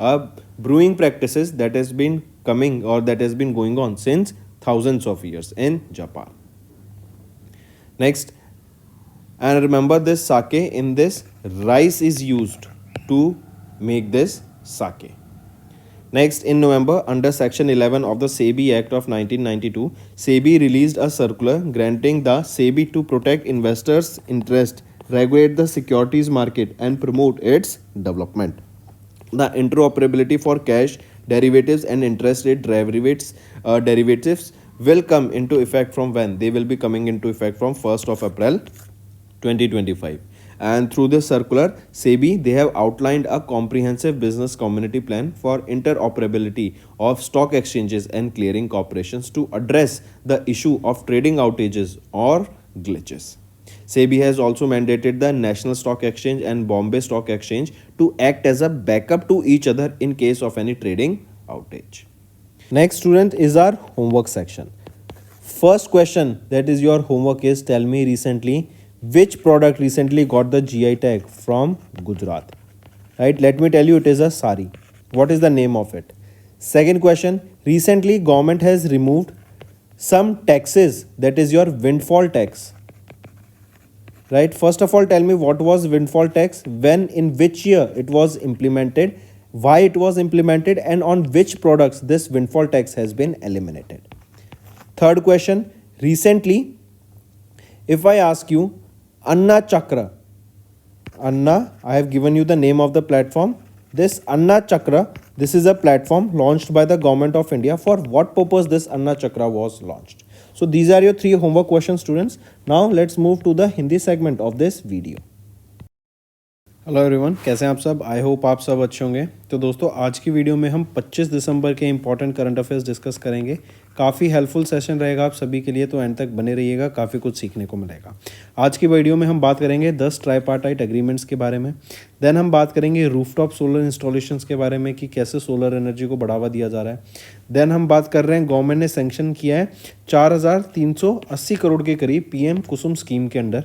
brewing practices that has been coming or that has been going on since thousands of years in Japan. Next, and remember this sake, in this rice is used to make this sake. Next, in November, under Section 11 of the SEBI Act of 1992, SEBI released a circular granting the SEBI to protect investors' interest, regulate the securities market, and promote its development. The interoperability for cash derivatives and interest rate derivatives will come into effect from when? They will be coming into effect from 1st of April 2025. And through this circular, SEBI, they have outlined a comprehensive business community plan for interoperability of stock exchanges and clearing corporations to address the issue of trading outages or glitches. SEBI has also mandated the National Stock Exchange and Bombay Stock Exchange to act as a backup to each other in case of any trading outage. Next, student, is our homework section. First question that is your homework is, tell me recently which product recently got the GI tag from Gujarat, right? Let me tell you, it is a sari. What is the name of it? Second question, recently government has removed some taxes, that is your windfall tax, right? First of all, tell me what was windfall tax, when, in which year it was implemented, why it was implemented, and on which products this windfall tax has been eliminated. Third question, recently, if I ask you, Anna Chakra, Anna, I have given you the name of the platform. This Anna Chakra, this is a platform launched by the government of India. For what purpose this Anna Chakra was launched? So these are your 3 homework questions, students. Now let's move to the Hindi segment of this video. Hello everyone, कैसे हैं आप सब? I hope आप सब अच्छे होंगे। तो दोस्तों, आज की वीडियो में हम 25 दिसंबर के इंपॉर्टेंट करंट अफेयर्स डिस्कस करेंगे। काफ़ी हेल्पफुल सेशन रहेगा आप सभी के लिए, तो एंड तक बने रहिएगा, काफ़ी कुछ सीखने को मिलेगा। आज की वीडियो में हम बात करेंगे 10 ट्राइपार्टाइट एग्रीमेंट्स के बारे में। देन हम बात करेंगे रूफटॉप सोलर इंस्टॉलेशंस के बारे में कि कैसे सोलर एनर्जी को बढ़ावा दिया जा रहा है। देन हम बात कर रहे हैं, गवर्नमेंट ने सैंक्शन किया है 4,380 करोड़ के करीब PM-KUSUM स्कीम के अंडर।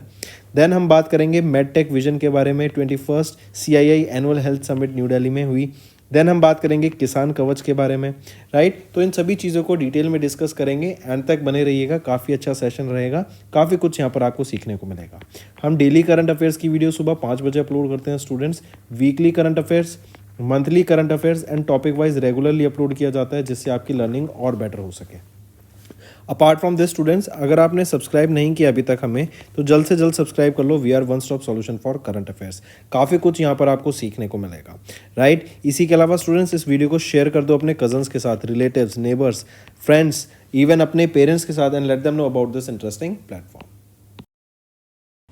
देन हम बात करेंगे मेडटेक विजन के बारे में, 21st CII annual health summit new Delhi में हुई। देन हम बात करेंगे किसान कवच के बारे में, राइट? तो इन सभी चीज़ों को डिटेल में डिस्कस करेंगे, एंड तक बने रहिएगा, काफ़ी अच्छा सेशन रहेगा, काफ़ी कुछ यहाँ पर आपको सीखने को मिलेगा। हम डेली करंट अफेयर्स की वीडियो सुबह 5 बजे अपलोड करते हैं students. Weekly current affairs, monthly current affairs and topic wise regularly upload किया जाता है, जिससे आपकी लर्निंग और बेटर हो सके। अपार्ट फ्रॉम दिस स्टूडेंट्स, अगर आपने सब्सक्राइब नहीं किया अभी तक हमें, तो जल्द से जल्द सब्सक्राइब कर लो। We are one stop solution for current affairs. काफ़ी कुछ यहाँ पर आपको सीखने को मिलेगा, राइट। इसी के अलावा स्टूडेंट्स, इस वीडियो को शेयर कर दो अपने कजन्स के साथ, रिलेटिव्स, नेबर्स, फ्रेंड्स, इवन अपने पेरेंट्स के साथ, and let them know about this interesting platform.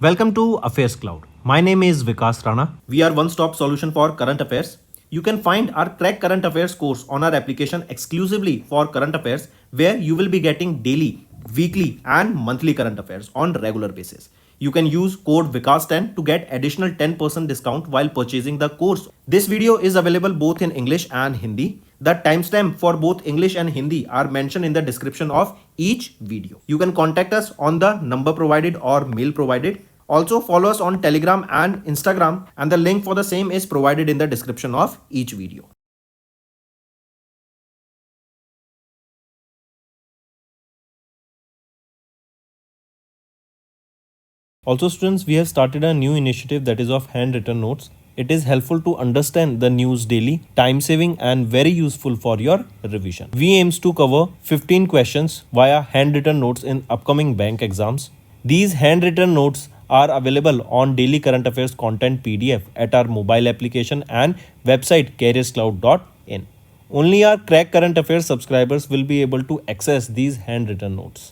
Welcome to Affairs Cloud. My name is Vikas Rana. We are one-stop solution for current affairs. You can find our Crack Current Affairs course on our application exclusively for current affairs, where you will be getting daily, weekly and monthly current affairs on regular basis. You can use code Vikas10 to get additional 10% discount while purchasing the course. This video is available both in English and Hindi. The timestamp for both English and Hindi are mentioned in the description of each video. You can contact us on the number provided or mail provided. Also follow us on Telegram and Instagram, and the link for the same is provided in the description of each video. Also students, we have started a new initiative that is of handwritten notes. It is helpful to understand the news daily, time saving and very useful for your revision. We aims to cover 15 questions via handwritten notes in upcoming bank exams. These handwritten notes are available on daily current affairs content PDF at our mobile application and website careerscloud.in. Only our Crack Current Affairs subscribers will be able to access these handwritten notes.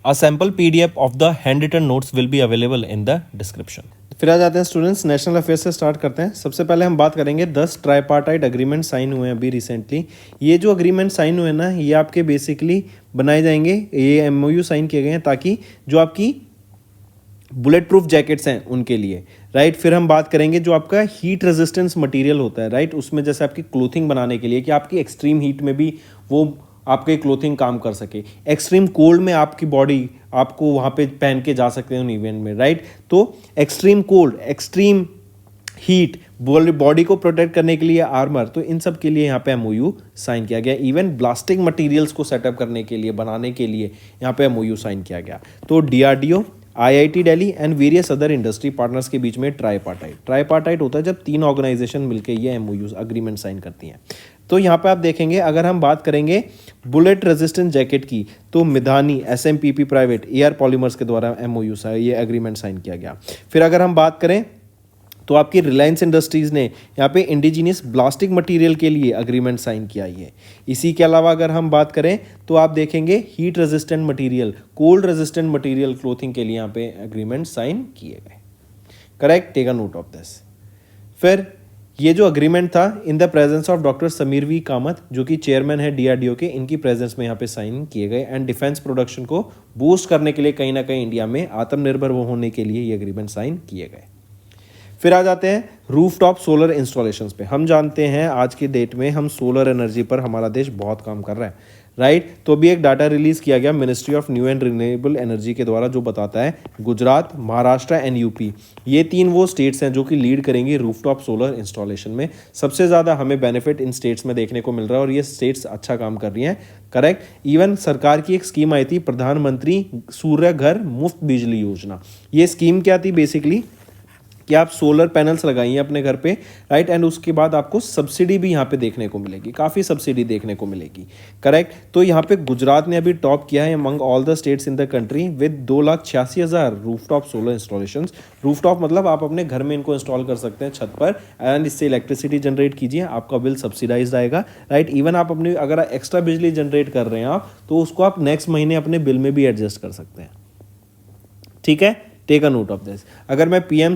A sample PDF of the handwritten notes will be available in the description. फिर आ जाते हैं students, national affairs से start करते हैं। सबसे पहले हम बात करेंगे 10 ट्राइपार्टाइट अग्रीमेंट साइन हुए हैं अभी रिसेंटली। ये जो अग्रीमेंट साइन हुए ना, ये आपके बेसिकली बनाए जाएंगे, ये MOU साइन किए गए हैं ताकि जो आपकी बुलेट प्रूफ जैकेट्स हैं उनके लिए, राइट। फिर हम बात करेंगे जो आपका हीट रेजिस्टेंस मटेरियल होता है, राइट, उसमें जैसे आपकी क्लोथिंग बनाने के लिए कि आपकी एक्सट्रीम हीट में भी वो आपके क्लोथिंग काम कर सके, एक्सट्रीम कोल्ड में आपकी बॉडी आपको वहाँ पे पहन के जा सकते हैं उन इवेंट में, राइट। तो extreme cold, extreme heat, body को प्रोटेक्ट करने के लिए आर्मर, तो इन सब के लिए यहाँ पे MOU साइन किया गया। इवन ब्लास्टिंग मटेरियल्स को सेटअप करने के लिए, बनाने के लिए यहाँ पे MOU साइन किया गया। तो DRDO, IIT Delhi and various other industry partners के बीच में ट्राइपार्टाइट होता है जब 3 ऑर्गेनाइजेशन मिलकर ये MOU अग्रीमेंट साइन करती हैं। तो यहाँ पे आप देखेंगे, अगर हम बात करेंगे बुलेट रेजिस्टेंट जैकेट की, तो Midhani, SMPP private, AR polymers के द्वारा MOU ये एग्रीमेंट साइन किया गया। फिर अगर हम बात करें तो आपकी रिलायंस इंडस्ट्रीज़ ने यहाँ पे इंडिजीनियस ब्लास्टिक मटेरियल के लिए अग्रीमेंट साइन किया है। इसी के अलावा अगर हम बात करें तो आप देखेंगे heat resistant material, cold resistant material clothing के लिए यहाँ पे अग्रीमेंट साइन किए गए। Correct, take a note of this. फिर ये जो अग्रीमेंट था in the presence of doctor Sameer V Kamath, जो कि चेयरमैन है DRDO के, इनकी प्रेजेंस में यहाँ पे साइन किए गए। एंड डिफेंस प्रोडक्शन को बूस्ट करने के लिए, कहीं ना कहीं इंडिया में आत्मनिर्भर होने के लिए ये अग्रीमेंट साइन किए गए। फिर आ जाते हैं रूफटॉप सोलर इंस्टॉलेशंस पे। हम जानते हैं आज की डेट में हम सोलर एनर्जी पर हमारा देश बहुत काम कर रहा है, राइट। तो अभी एक डाटा रिलीज किया गया ministry of new and renewable energy के द्वारा, जो बताता है गुजरात, महाराष्ट्र एंड UP, ये 3 वो स्टेट्स हैं जो कि लीड करेंगी रूफटॉप सोलर इंस्टॉलेशन में। सबसे ज़्यादा हमें बेनिफिट इन स्टेट्स में देखने को मिल रहा है और ये स्टेट्स अच्छा काम कर रही हैं, करेक्ट। इवन सरकार की एक स्कीम आई थी, प्रधानमंत्री सूर्य घर मुफ्त बिजली योजना। ये स्कीम क्या थी बेसिकली, कि आप सोलर पैनल्स लगाइए अपने घर पे, राइट, एंड उसके बाद आपको सब्सिडी भी यहाँ पे देखने को मिलेगी, काफ़ी सब्सिडी देखने को मिलेगी, करेक्ट। तो यहाँ पे गुजरात ने अभी टॉप किया है among all the states in the country with 2,86,000 rooftop solar installations. Rooftop मतलब आप अपने घर में इनको इंस्टॉल कर सकते हैं छत पर, एंड इससे इलेक्ट्रिसिटी जनरेट कीजिए, आपका बिल सब्सिडाइज आएगा, राइट। इवन आप अपनी अगर एक्स्ट्रा बिजली जनरेट कर रहे हैं आप, तो उसको आप नेक्स्ट महीने अपने बिल में भी एडजस्ट कर सकते हैं, ठीक है। Take a note of this. अगर मैं PM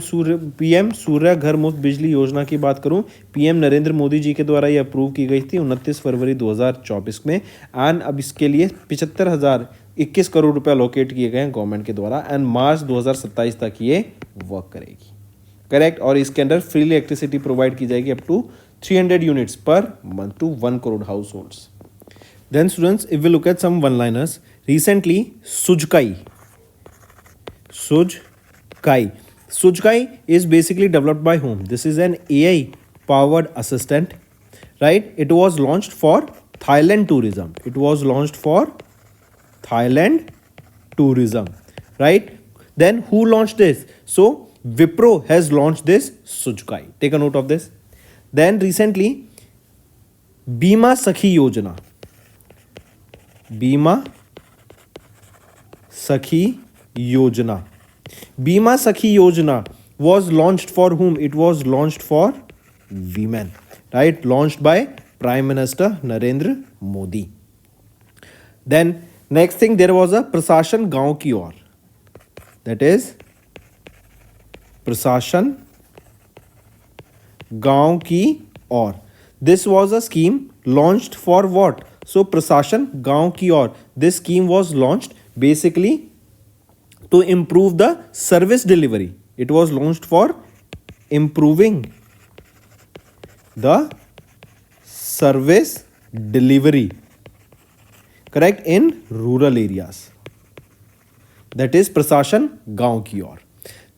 सूर्य घर मुफ्त बिजली योजना की बात करूं, PM नरेंद्र मोदी जी के द्वारा ये अप्रूव की गई थी 29 फरवरी 2024 में, एंड अब इसके लिए 75,021 करोड़ रुपए अलोकेट किए गए हैं गवर्नमेंट के द्वारा, एंड मार्च 2027 तक ये वर्क करेगी, करेक्ट। और इसके अंदर फ्री इलेक्ट्रिसिटी प्रोवाइड की जाएगी up to 300 units per month to 1 crore households. Then students, if we look at some one liners, recently Sujkai is basically developed by whom? This is an AI powered assistant, right? It was launched for Thailand tourism, right? Then who launched this? So Wipro has launched this Sujkai. Take a note of this. Then recently Bima Sakhi Yojana Sakhi Yojana. Bima Sakhi Yojana was launched for whom? It was launched for women, right? Launched by Prime Minister Narendra Modi. Then next thing, there was a Prasashan Gaon Ki Aur. That is Prasashan Gaon Ki Aur. This was a scheme launched for what? So Prasashan Gaon Ki Aur. This scheme was launched basically to improve the service delivery. It was launched for improving the service delivery, correct, in rural areas. That is Prasashan Gaon Ki Aur.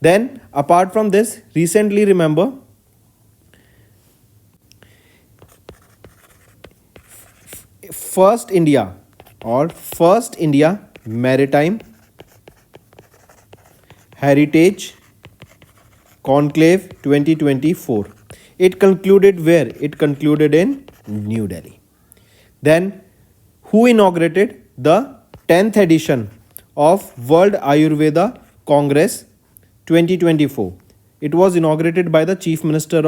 Then apart from this, recently remember First India Maritime Heritage Conclave 2024. It concluded where? It concluded in New Delhi. Then who inaugurated the 10th edition of World Ayurveda Congress 2024? It was inaugurated by the Chief Minister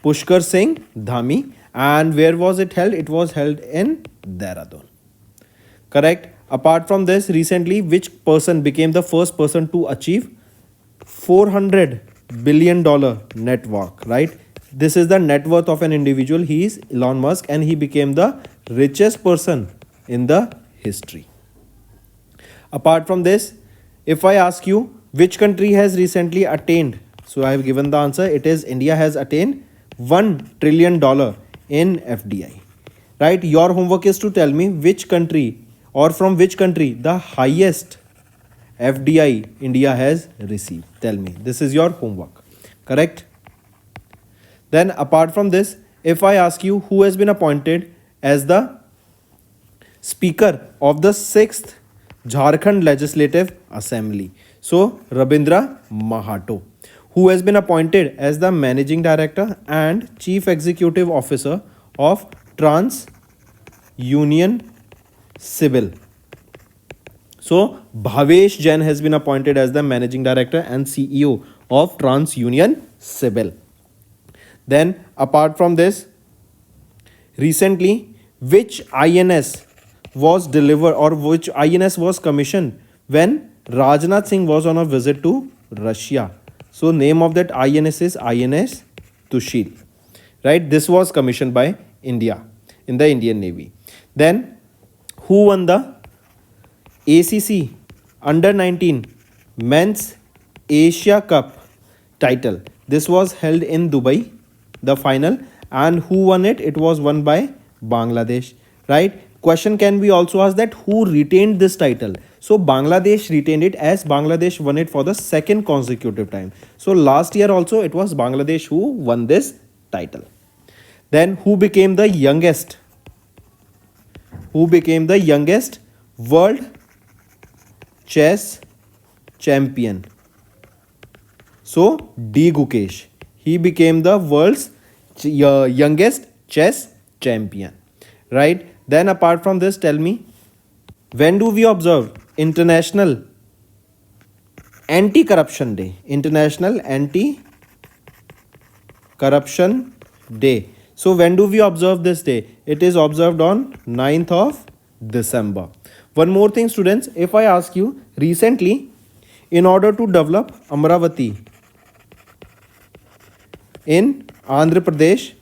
Pushkar Singh Dhami. And where was it held? It was held in Dehradun. Correct. Apart from this, recently, which person became the first person to achieve $400 billion net worth, right? This is the net worth of an individual. He is Elon Musk, and he became the richest person in the history. Apart from this, if I ask you which country has recently attained, so I have given the answer. It is India has attained $1 trillion in FDI, right? Your homework is to tell me which country or from which country the highest FDI India has received. Tell me. This is your homework, correct? Then apart from this, if I ask you who has been appointed as the Speaker of the 6th Jharkhand Legislative Assembly, so Rabindra Mahato. Who has been appointed as the Managing Director and Chief Executive Officer of Trans Union Civil. So Bhavesh Jain has been appointed as the Managing Director and CEO of Trans Union Civil. Then apart from this, recently which INS was delivered or which INS was commissioned when Rajnath Singh was on a visit to Russia? So name of that INS is INS Tushil, right? This was commissioned by India in the Indian Navy. Then who won the ACC Under 19 Men's Asia Cup title? This was held in Dubai, the final, and who won it? It was won by Bangladesh, right? Question can be also asked that who retained this title? So Bangladesh retained it, as Bangladesh won it for the second consecutive time. So last year also it was Bangladesh who won this title. Then who became the youngest world chess champion? So D. Gukesh. He became the world's youngest chess champion, right? Then apart from this, tell me, when do we observe International Anti-Corruption Day? International Anti-Corruption Day. So when do we observe this day? It is observed on 9th of December. One more thing, students, if I ask you, recently, in order to develop Amravati in Andhra Pradesh,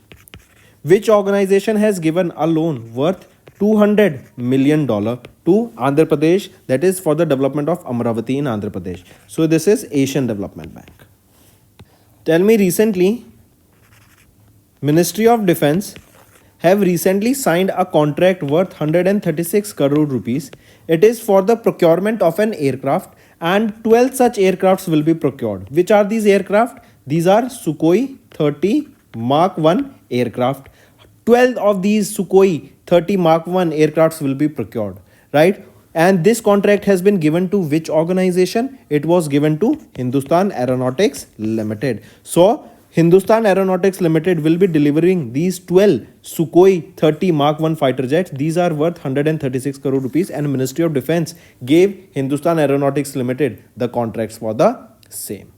which organization has given a loan worth $200 million to Andhra Pradesh, that is for the development of Amravati in Andhra Pradesh? So this is Asian Development Bank. Tell me, recently, Ministry of Defense have recently signed a contract worth 136 crore rupees. It is for the procurement of an aircraft, and 12 such aircrafts will be procured. Which are these aircraft? These are Sukhoi 30 Mark 1 aircraft. 12 of these Sukhoi 30 Mark 1 aircrafts will be procured, right? And this contract has been given to which organization? It was given to Hindustan Aeronautics Limited. So Hindustan Aeronautics Limited will be delivering these 12 Sukhoi 30 Mark 1 fighter jets. These are worth 136 crore rupees, and Ministry of Defence gave Hindustan Aeronautics Limited the contracts for the same.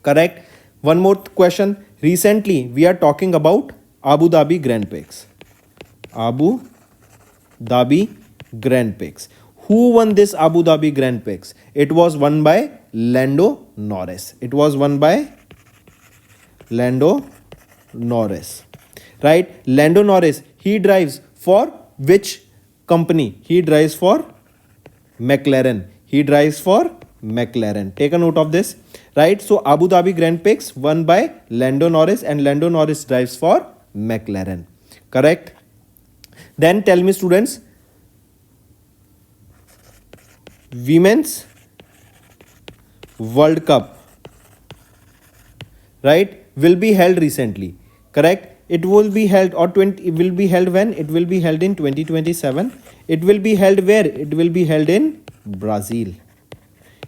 Correct. One more question. Recently, we are talking about Abu Dhabi Grand Prix. Abu Dhabi Grand Prix. Who won this Abu Dhabi Grand Prix? It was won by Lando Norris. It was won by Lando Norris. Right? Lando Norris, he drives for which company? He drives for McLaren. He drives for McLaren. Take a note of this. Right? So Abu Dhabi Grand Prix won by Lando Norris, and Lando Norris drives for McLaren. Correct? Then tell me, students, Women's World Cup, right, will be held recently. Correct? It will be held it will be held when? It will be held in 2027. It will be held where? It will be held in Brazil.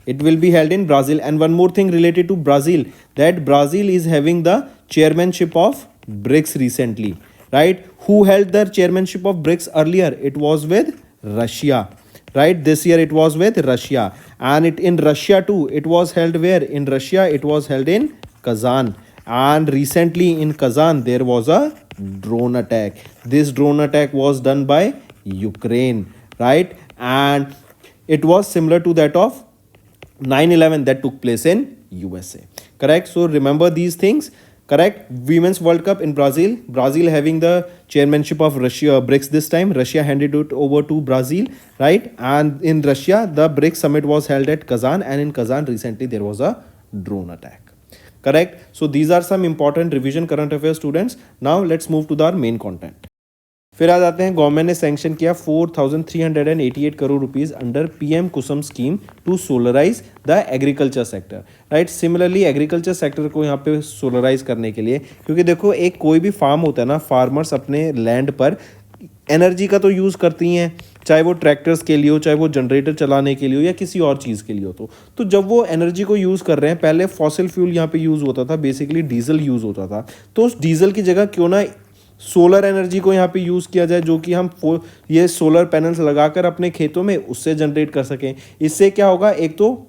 It will be held in Brazil. And one more thing related to Brazil, that Brazil is having the chairmanship of BRICS recently. Right? Who held the chairmanship of BRICS earlier? It was with Russia. Right? This year it was with Russia. And in Russia too, it was held where? In Russia, it was held in Kazan. And recently in Kazan, there was a drone attack. This drone attack was done by Ukraine. Right? And it was similar to that of 9/11 that took place in USA. Correct? So remember these things. Correct? Women's World Cup in Brazil. Brazil having the chairmanship of Russia BRICS this time. Russia handed it over to Brazil. Right? And in Russia, the BRICS summit was held at Kazan. And in Kazan, recently there was a drone attack. Correct? So these are some important revision current affairs, students. Now let's move to our main content. फिर आ जाते हैं, government ने sanction किया 4,388 crore rupees under PM-KUSUM scheme to solarise the agriculture sector. Right? Similarly agriculture sector को यहाँ पे solarise करने के लिए, क्योंकि देखो एक कोई भी फार्म होता है ना, फार्मर्स अपने लैंड पर एनर्जी का तो यूज़ करती हैं, चाहे वो ट्रैक्टर्स के लिए हो, चाहे वो जनरेटर चलाने के लिए हो, या किसी और चीज़ के लिए हो. तो जब वो एनर्जी को यूज़ कर रहे हैं, पहले फॉसिल फ्यूल यहाँ पे यूज़ होता था, बेसिकली डीजल यूज़ होता था. तो उस डीजल की जगह क्यों ना सोलर एनर्जी को यहाँ पे यूज़ किया जाए, जो कि हम ये सोलर पैनल्स लगाकर अपने खेतों में उससे जनरेट कर सकें. इससे क्या होगा? एक तो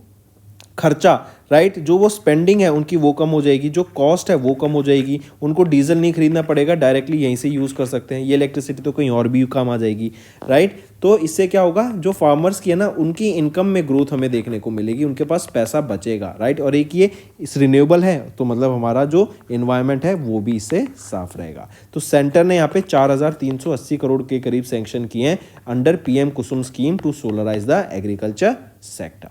खर्चा, राइट, जो वो स्पेंडिंग है उनकी वो कम हो जाएगी, जो कॉस्ट है वो कम हो जाएगी, उनको डीजल नहीं खरीदना पड़ेगा, डायरेक्टली यहीं से यूज़ कर सकते हैं. ये इलेक्ट्रिसिटी तो कहीं और भी काम आ जाएगी. राइट? तो इससे क्या होगा? जो फार्मर्स की है ना, उनकी इनकम में ग्रोथ हमें देखने को मिलेगी, उनके पास पैसा बचेगा. राइट? और एक ये इस रिन्यूएबल है, तो मतलब हमारा जो इन्वायरमेंट है वो भी इससे साफ रहेगा. तो सेंटर ने यहाँ पे 4,380 करोड़ के करीब सैंक्शन किए हैं under PM-KUSUM scheme to solarise the agriculture sector.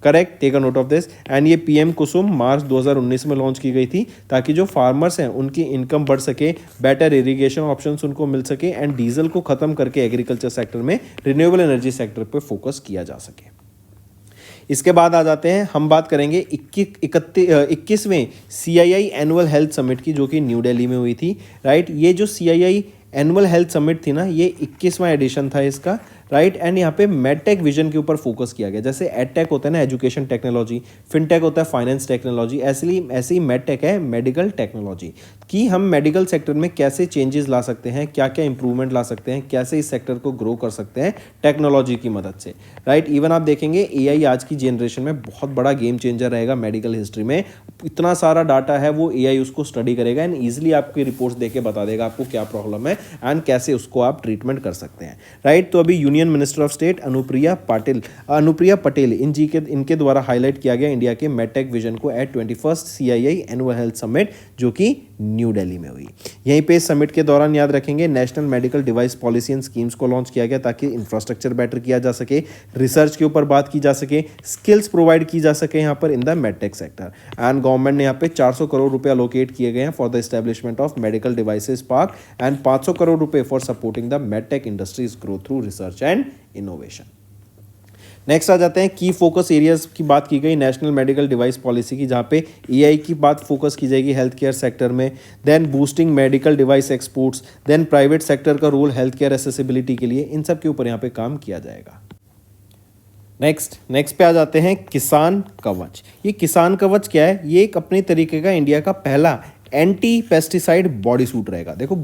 Correct? Take a note of this. And ये PM-KUSUM मार्च 2019 में लॉन्च की गई थी, ताकि जो फार्मर्स हैं उनकी इनकम बढ़ सके, बेटर इरिगेशन ऑप्शंस उनको मिल सके, एंड डीजल को खत्म करके एग्रीकल्चर सेक्टर में रिन्यूएबल एनर्जी सेक्टर पर फोकस किया जा सके. इसके बाद आ जाते हैं, हम बात करेंगे 21वें CII एनुअल हेल्थ समिट की, जो कि न्यू दिल्ली में हुई थी. राइट? ये जो CII एनुअल हेल्थ समिट थी ना, ये 21वां एडिशन था इसका. राइट? एंड यहाँ पे मेडटेक विजन के ऊपर फोकस किया गया. जैसे एडटेक होता है ना, एजुकेशन टेक्नोलॉजी, फिनटेक होता है फाइनेंस टेक्नोलॉजी, ऐसे ही मेडटेक है मेडिकल टेक्नोलॉजी, कि हम मेडिकल सेक्टर में कैसे चेंजेस ला सकते हैं, क्या क्या इंप्रूवमेंट ला सकते हैं, कैसे इस सेक्टर को ग्रो कर सकते हैं टेक्नोलॉजी की मदद से. राइट? इवन आप देखेंगे AI आज की जनरेशन में बहुत बड़ा गेम चेंजर रहेगा मेडिकल हिस्ट्री में. इतना सारा डाटा है, वो AI उसको स्टडी करेगा एंड ईजिली आपकी रिपोर्ट्स देके बता देगा आपको क्या प्रॉब्लम है एंड कैसे उसको आप ट्रीटमेंट कर सकते हैं. राइट? तो अभी union minister of state Anupriya Patel इनके द्वारा हाईलाइट किया गया इंडिया के मेडटेक विजन को at 21st CII annual health summit, जो कि न्यू दिल्ली में हुई. यहीं पे इस समिट के दौरान याद रखेंगे, national medical device policy and schemes को लॉन्च किया गया, ताकि इंफ्रास्ट्रक्चर बेटर किया जा सके, रिसर्च के ऊपर बात की जा सके, स्किल्स प्रोवाइड की जा सके यहाँ पर in the medtech sector. And government ने यहाँ पे 400 करोड़ रुपए अलोकेट किए गए हैं for the establishment of medical devices park and 500 crore रुपए for supporting the medtech industries growth through research and innovation. Next आ जाते हैं, की फोकस एरियाज की बात की गई नेशनल मेडिकल डिवाइस पॉलिसी की, जहाँ पे AI की बात फोकस की जाएगी हेल्थ केयर सेक्टर में. Then boosting medical device exports, then private sector का रोल हेल्थ केयर एसेसिबिलिटी के लिए, इन सब के ऊपर यहाँ पे काम किया जाएगा. नेक्स्ट पे आ जाते हैं किसान कवच। ये किसान कवच क्या है? ये एक अपने तरीके का इंडिया का पहला एंटी पेस्टिसाइड बॉडी सूट रहेगा। देखो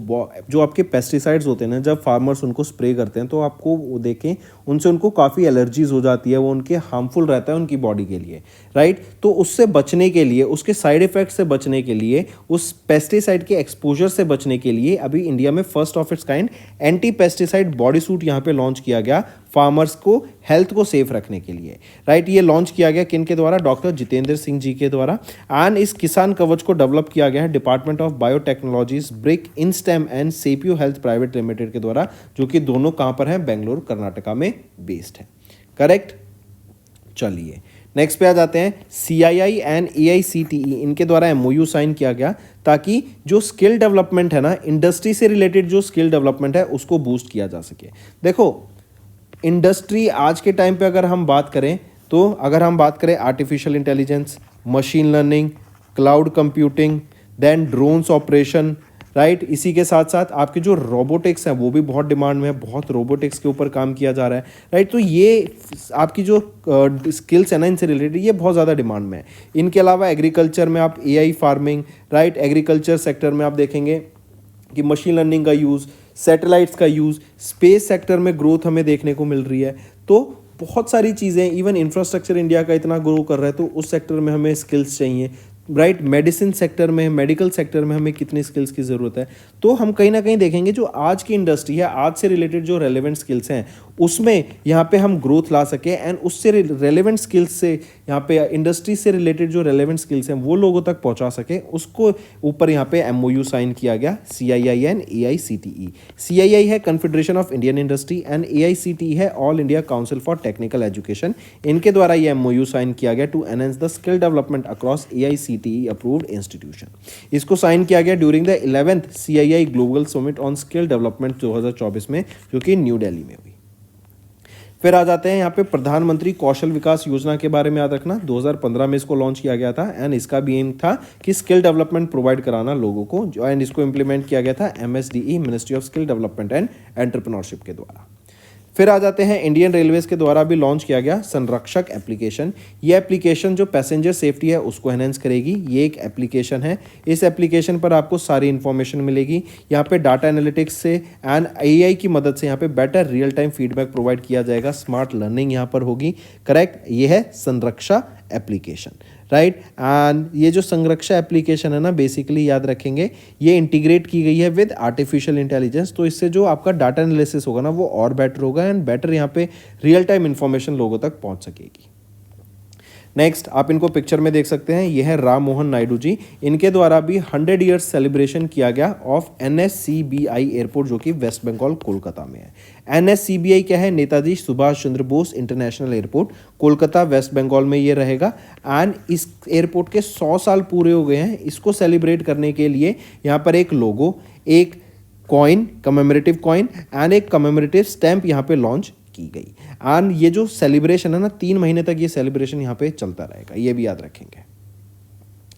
जो आपके पेस्टिसाइड्स होते हैं ना, जब फार्मर्स उनको स्प्रे करते हैं तो आपको वो देखें उनसे उनको काफ़ी एलर्जीज हो जाती है, वो उनके हार्मफुल रहता है उनकी बॉडी के लिए, राइट। तो उससे बचने के लिए, उसके साइड इफेक्ट से बचने के लिए, उस पेस्टिसाइड के एक्सपोजर से बचने के लिए अभी इंडिया में first of its kind anti pesticide body suit यहाँ पे लॉन्च किया गया फार्मर्स को हेल्थ को सेफ रखने के लिए, राइट। ये लॉन्च किया गया किन के द्वारा? डॉक्टर जितेंद्र सिंह जी के द्वारा। एंड इस किसान कवच को डेवलप किया गया है department of biotechnologies BRIC inStem and Sapio health private limited के द्वारा, जो कि दोनों कहाँ पर हैं? बेंगलुरु कर्नाटका में बेस्ड है, करेक्ट। चलिए नेक्स्ट पे आ जाते हैं। CII एंड AICTE इनके द्वारा MOU साइन किया गया ताकि जो स्किल डेवलपमेंट है ना, इंडस्ट्री से रिलेटेड जो स्किल डेवलपमेंट है उसको बूस्ट किया जा सके। देखो इंडस्ट्री आज के टाइम पे अगर हम बात करें तो अगर हम बात करें artificial intelligence, machine learning, cloud computing, then drones operation, right. इसी के साथ साथ आपके जो रोबोटिक्स है वो भी बहुत डिमांड में है, बहुत रोबोटिक्स के ऊपर काम किया जा रहा है, राइट। तो ये आपकी जो स्किल्स है ना इनसे रिलेटेड ये बहुत ज़्यादा डिमांड में है। इनके अलावा एग्रीकल्चर में आप AI farming, right, agriculture sector में आप देखेंगे कि मशीन लर्निंग का यूज़, सैटेलाइट्स का यूज़, स्पेस सेक्टर में ग्रोथ हमें देखने को मिल रही है। तो बहुत सारी चीज़ें, इवन इंफ्रास्ट्रक्चर इंडिया का इतना ग्रो कर रहा है तो उस सेक्टर में हमें स्किल्स चाहिए, राइट। मेडिसिन सेक्टर में, मेडिकल सेक्टर में हमें कितनी स्किल्स की ज़रूरत है। तो हम कहीं ना कहीं देखेंगे जो आज की इंडस्ट्री है, आज से रिलेटेड जो रेलेवेंट स्किल्स हैं उसमें यहाँ पे हम ग्रोथ ला सके एंड उससे रेलेवेंट स्किल्स से यहाँ पे इंडस्ट्री से रिलेटेड जो रेलेवेंट स्किल्स हैं वो लोगों तक पहुँचा सके, उसको ऊपर यहाँ पे MOU साइन किया गया CII एंड AICTE। CII है confederation of Indian industry and AICTE है all India council for technical education. इनके द्वारा ये MOU साइन किया गया to enhance the skill development across AICTE approved institution. इसको साइन किया गया during the 11th CII global summit on skill development 2024 में, जो कि न्यू दिल्ली में हुई। फिर आ जाते हैं यहाँ पे प्रधानमंत्री कौशल विकास योजना के बारे में याद रखना। 2015 में इसको लॉन्च किया गया था एंड इसका भी एम था कि स्किल डेवलपमेंट प्रोवाइड कराना लोगों को, जो एंड इसको इम्प्लीमेंट किया गया था MSDE ministry of skill development and entrepreneurship के द्वारा। फिर आ जाते हैं इंडियन रेलवेज के द्वारा भी लॉन्च किया गया संरक्षक एप्लीकेशन। ये एप्लीकेशन जो पैसेंजर सेफ्टी है उसको एनहेंस करेगी। ये एक एप्लीकेशन है, इस एप्लीकेशन पर आपको सारी इन्फॉर्मेशन मिलेगी। यहाँ पे डाटा एनालिटिक्स से एंड AI की मदद से यहाँ पे better real time feedback provide किया जाएगा, स्मार्ट लर्निंग यहाँ पर होगी, करेक्ट। ये है संरक्षा एप्लीकेशन, राइट। एंड ये जो संरक्षा एप्लीकेशन है ना, बेसिकली याद रखेंगे ये इंटीग्रेट की गई है विद आर्टिफिशियल इंटेलिजेंस, तो इससे जो आपका डाटा एनालिसिस होगा ना वो और बेटर होगा एंड बेटर यहाँ पे रियल टाइम इंफॉर्मेशन लोगों तक पहुंच सकेगी। नेक्स्ट आप इनको पिक्चर में देख सकते हैं, ये है राम मोहन नायडू जी। इनके द्वारा भी 100 ईयर्स सेलिब्रेशन किया गया ऑफ NSCBI एयरपोर्ट, जो कि वेस्ट बंगाल कोलकाता में है। NSCBI क्या है? Netaji Subhash Chandra Bose international airport, Kolkata West Bengal में ये रहेगा। एंड इस एयरपोर्ट के 100 साल पूरे हो गए हैं। इसको सेलिब्रेट करने के लिए यहाँ पर एक लोगो, एक कॉइन, कमेमोरेटिव कॉइन एंड एक कमेमोरेटिव स्टैंप यहाँ पे लॉन्च की गई। एंड ये जो सेलिब्रेशन है ना 3 महीने तक ये सेलिब्रेशन यहाँ पे चलता रहेगा, ये भी याद रखेंगे।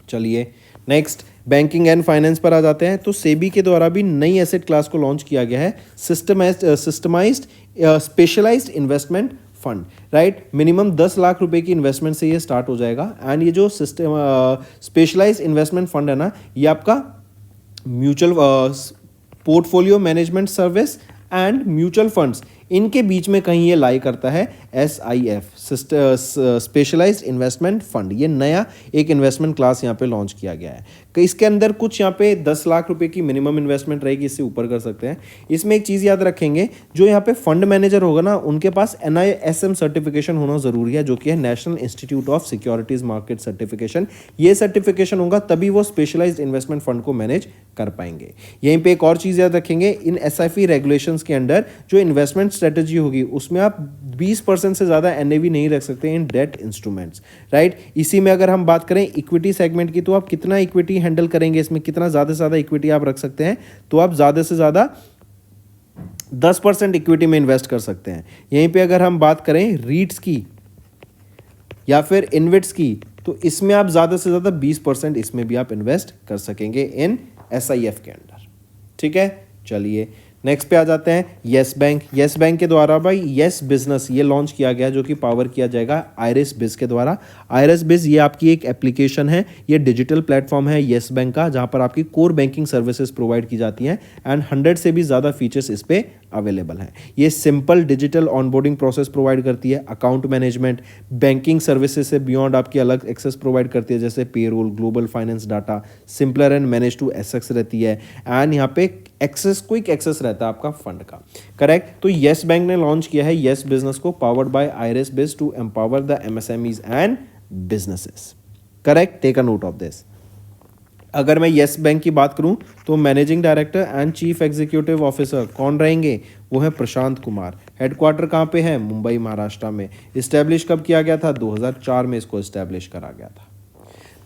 चलिए नेक्स्ट बैंकिंग एंड फाइनेंस पर आ जाते हैं। तो सेबी के द्वारा भी नई एसेट क्लास को लॉन्च किया गया है, systematised specialised investment fund, right. Minimum 10 lakh रुपए की इन्वेस्टमेंट से ये स्टार्ट हो जाएगा। एंड ये जो स्पेशलाइज्ड इन्वेस्टमेंट फंड है ना, ये आपका mutual portfolio management service and mutual funds, इनके बीच में कहीं ये लाई करता है। SIF स्पेशलाइज्ड इन्वेस्टमेंट फंड, ये नया एक इन्वेस्टमेंट क्लास यहाँ पे लॉन्च किया गया है। इसके अंदर कुछ यहाँ पे 10 लाख रुपए की मिनिमम इन्वेस्टमेंट रहेगी, इससे ऊपर कर सकते हैं। इसमें एक चीज़ याद रखेंगे, जो यहाँ पे फंड मैनेजर होगा ना उनके पास NISM सर्टिफिकेशन होना जरूरी है, जो कि है national institute of securities market certification. ये सर्टिफिकेशन होगा तभी वो स्पेशलाइज्ड इन्वेस्टमेंट फंड को मैनेज कर पाएंगे। यहीं पे एक और चीज़ याद रखेंगे, इन SIF रेगुलेशंस के अंडर जो इन्वेस्टमेंट स्ट्रेटजी होगी उसमें आप 20% से ज़्यादा NAV नहीं रख सकते इन डेट इंस्ट्रूमेंट्स, राइट। इसी में अगर हम बात करें इक्विटी सेगमेंट की, तो आप कितना इक्विटी हैंडल करेंगे, इसमें कितना ज़्यादा से ज़्यादा इक्विटी आप रख सकते हैं, तो आप ज़्यादा से ज़्यादा 10% इक्विटी में इन्वेस्ट कर सकते हैं। यहीं पे अगर हम बात करें रीट्स की या फिर इन्वेट्स की, तो इसमें आप ज़्यादा से ज़्यादा 20% इसमें भी आप इन्वेस्ट कर सकेंगे इन SIF के अंडर, ठीक है। चलिए नेक्स्ट पे आ जाते हैं येस बैंक। येस बैंक के द्वारा भाई येस बिजनेस ये लॉन्च किया गया, जो कि पावर किया जाएगा आयरिस बिज के द्वारा। आयरिस बिज ये आपकी एक एप्लीकेशन है, ये डिजिटल प्लेटफॉर्म है येस बैंक का, जहां पर आपकी कोर बैंकिंग सर्विसेज प्रोवाइड की जाती हैं एंड 100 से भी ज़्यादा फीचर्स इस पे अवेलेबल हैं। ये simple digital onboarding process provide करती है, अकाउंट मैनेजमेंट, बैंकिंग सर्विसेज से बियॉन्ड आपकी अलग एक्सेस प्रोवाइड करती है, जैसे payroll, global finance data, simpler and manage to access रहती है एंड यहाँ पे एक्सेस, क्विक एक्सेस रहता है आपका फंड का। करेक्ट। तो येस बैंक ने लॉन्च किया है येस बिजनेस को, powered by Iris Biz to empower the MSMEs and businesses. Correct, take a note of this. अगर मैं येस बैंक की बात करूं तो managing director and chief executive officer कौन रहेंगे? वो है प्रशांत कुमार। हेडक्वार्टर कहाँ पे है? मुंबई महाराष्ट्र में। इस्टेब्लिश कब किया गया था? 2004 में इसको इस्टेब्लिश करा गया था।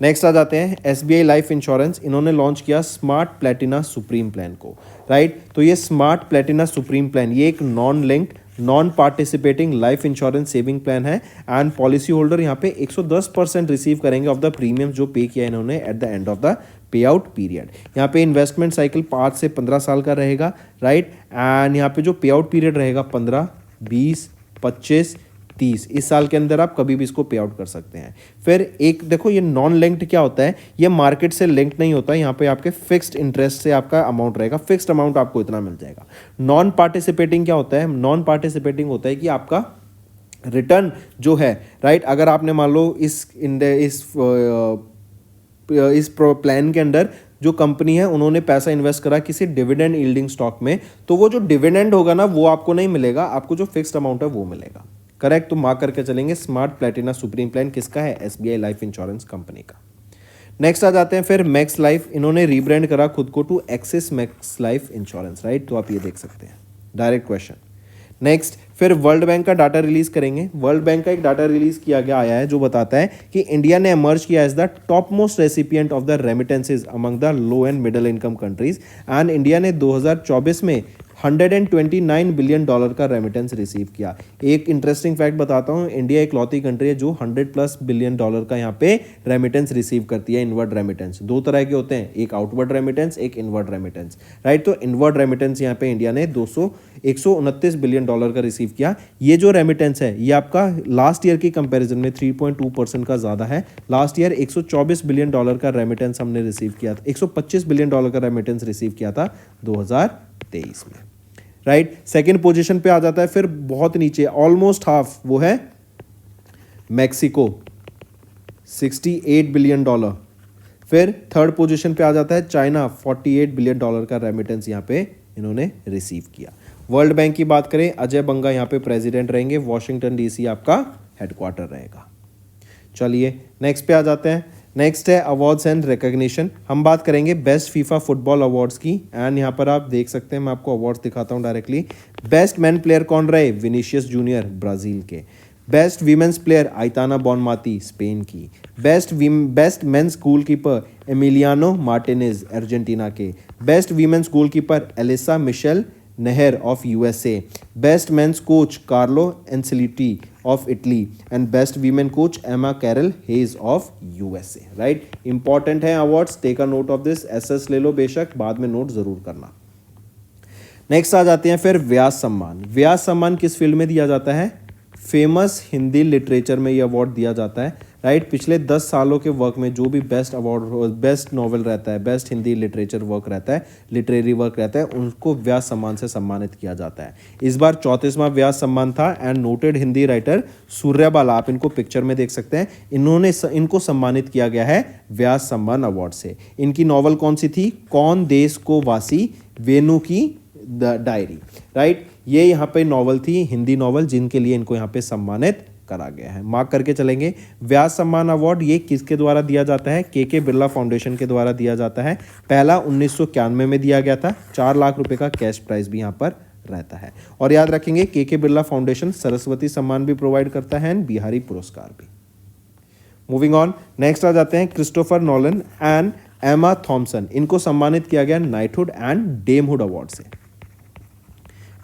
नेक्स्ट आ जाते हैं एसबीआई लाइफ इंश्योरेंस। इन्होंने लॉन्च किया स्मार्ट प्लेटिना सुप्रीम प्लान को, राइट। तो ये स्मार्ट प्लेटिना सुप्रीम प्लान ये एक non linked non participating life insurance saving plan है एंड पॉलिसी होल्डर यहाँ पे 110% रिसीव करेंगे ऑफ द प्रीमियम जो पे किया इन्होंने at the end of the pay out period. यहाँ पे इन्वेस्टमेंट साइकिल 5 से 15 साल का रहेगा, राइट। एंड यहाँ पे जो पे आउट पीरियड रहेगा 15, 20, 25, 30, इस साल के अंदर आप कभी भी इसको पे आउट कर सकते हैं। फिर एक देखो ये नॉन लिंक्ड क्या होता है, ये मार्केट से लिंक्ड नहीं होता है, यहाँ पे आपके फिक्स्ड इंटरेस्ट से आपका अमाउंट रहेगा, फिक्स्ड अमाउंट आपको इतना मिल जाएगा। नॉन पार्टिसिपेटिंग क्या होता है? नॉन पार्टिसिपेटिंग होता है कि आपका रिटर्न जो है, राइट, अगर आपने मान लो इस प्लान के अंदर जो कंपनी है उन्होंने पैसा इन्वेस्ट करा किसी डिविडेंड यील्डिंग स्टॉक में, तो वो जो डिविडेंड होगा ना वो आपको नहीं मिलेगा, आपको जो फिक्स्ड अमाउंट है वो मिलेगा। करेक्ट। तो मार्क करके चलेंगे स्मार्ट प्लेटिना सुप्रीम प्लान किसका है? एसबीआई लाइफ इंश्योरेंस कंपनी का। नेक्स्ट आ जाते हैं फिर मैक्स लाइफ। इन्होंने रीब्रांड करा खुद को to Axis Max Life insurance, right. तो आप ये देख सकते हैं, डायरेक्ट क्वेश्चन। नेक्स्ट फिर वर्ल्ड बैंक का डाटा रिलीज करेंगे। वर्ल्ड बैंक का एक डाटा रिलीज किया गया आया है जो बताता है कि इंडिया ने एमर्ज किया as the top most recipient of the remittances among the low and middle income countries and India ने 2024 में $129 बिलियन का रेमिटेंस रिसीव किया। एक इंटरेस्टिंग फैक्ट बताता हूँ, इंडिया एक लौती कंट्री है जो 100+ बिलियन डॉलर का यहाँ पे रेमिटेंस रिसीव करती है। इनवर्ड रेमिटेंस दो तरह के होते हैं, एक आउटवर्ड रेमिटेंस, एक इनवर्ड रेमिटेंस, राइट। तो इनवर्ड रेमिटेंस यहाँ पे इंडिया ने 129 बिलियन डॉलर का रिसीव किया। ये जो रेमिटेंस है ये आपका लास्ट ईयर की कंपेरिजन में 3.2% का ज़्यादा है। लास्ट ईयर 124 बिलियन डॉलर का रेमिटेंस हमने रिसीव किया था, 125 बिलियन डॉलर का रेमिटेंस रिसीव किया था 2023 में, राइट। सेकेंड पोजीशन पे आ जाता है फिर बहुत नीचे, ऑलमोस्ट हाफ, वो है मैक्सिको, 68 बिलियन डॉलर। फिर थर्ड पोजीशन पे आ जाता है चाइना, 48 बिलियन डॉलर का रेमिटेंस यहाँ पे इन्होंने रिसीव किया। वर्ल्ड बैंक की बात करें, अजय बंगा यहाँ पे प्रेसिडेंट रहेंगे, वॉशिंगटन डीसी आपका हेडक्वार्टर रहेगा। चलिए नेक्स्ट पे आ जाते हैं। नेक्स्ट है अवार्ड्स एंड रिकॉग्निशन। हम बात करेंगे बेस्ट फीफा फुटबॉल अवार्ड्स की एंड यहाँ पर आप देख सकते हैं, मैं आपको अवार्ड्स दिखाता हूँ डायरेक्टली। बेस्ट मैन प्लेयर कौन रहे? विनीशियस जूनियर, ब्राजील के। Best women's player Aitana Bonmati, Spain की। Best men's goalkeeper Emiliano Martinez, Argentina के। Best women's goalkeeper Alyssa Michelle Naeher of USA. Best men's coach Carlo Ancelotti of Italy and best women coach Emma Carol Hayes of USA, right. Important है awards, take a note of this. SS ले लो बेशक, बाद में note जरूर करना। Next आ जाते हैं फिर व्यास सम्मान। व्यास सम्मान किस फील्ड में दिया जाता है? फेमस हिंदी लिटरेचर में ये अवार्ड दिया जाता है, राइट। पिछले 10 सालों के वर्क में जो भी बेस्ट अवार्ड, बेस्ट नॉवल रहता है, बेस्ट हिंदी लिटरेचर वर्क रहता है, लिटरेरी वर्क रहता है, उनको व्यास सम्मान से सम्मानित किया जाता है। इस बार 34वां व्यास सम्मान था and noted Hindi writer Suryabala, आप इनको पिक्चर में देख सकते हैं, इनको सम्मानित किया गया है व्यास सम्मान अवार्ड से। इनकी नॉवल कौन सी थी? कौन देश को वासी, वेणु की डायरी, राइट। ये यहाँ पे नॉवल थी, हिंदी नॉवल, जिनके लिए इनको यहाँ पे सम्मानित करा गया है। मार्क करके चलेंगे। व्यास सम्मान अवार्ड ये किसके द्वारा दिया जाता है? के बिरला फाउंडेशन के द्वारा दिया जाता है। पहला 1991 में दिया गया था। 4 लाख रुपए का कैश प्राइज भी यहाँ पर रहता है। और याद रखेंगे के बिरला फाउंडेशन सरस्वती सम्मान भी प्रोवाइड करता है एंड बिहारी पुरस्कार भी। मूविंग ऑन, नेक्स्ट आ जाते हैं क्रिस्टोफर नॉलन एंड एमा थॉम्सन। इनको सम्मानित किया गया नाइटहुड एंड डेमहुड अवार्ड से।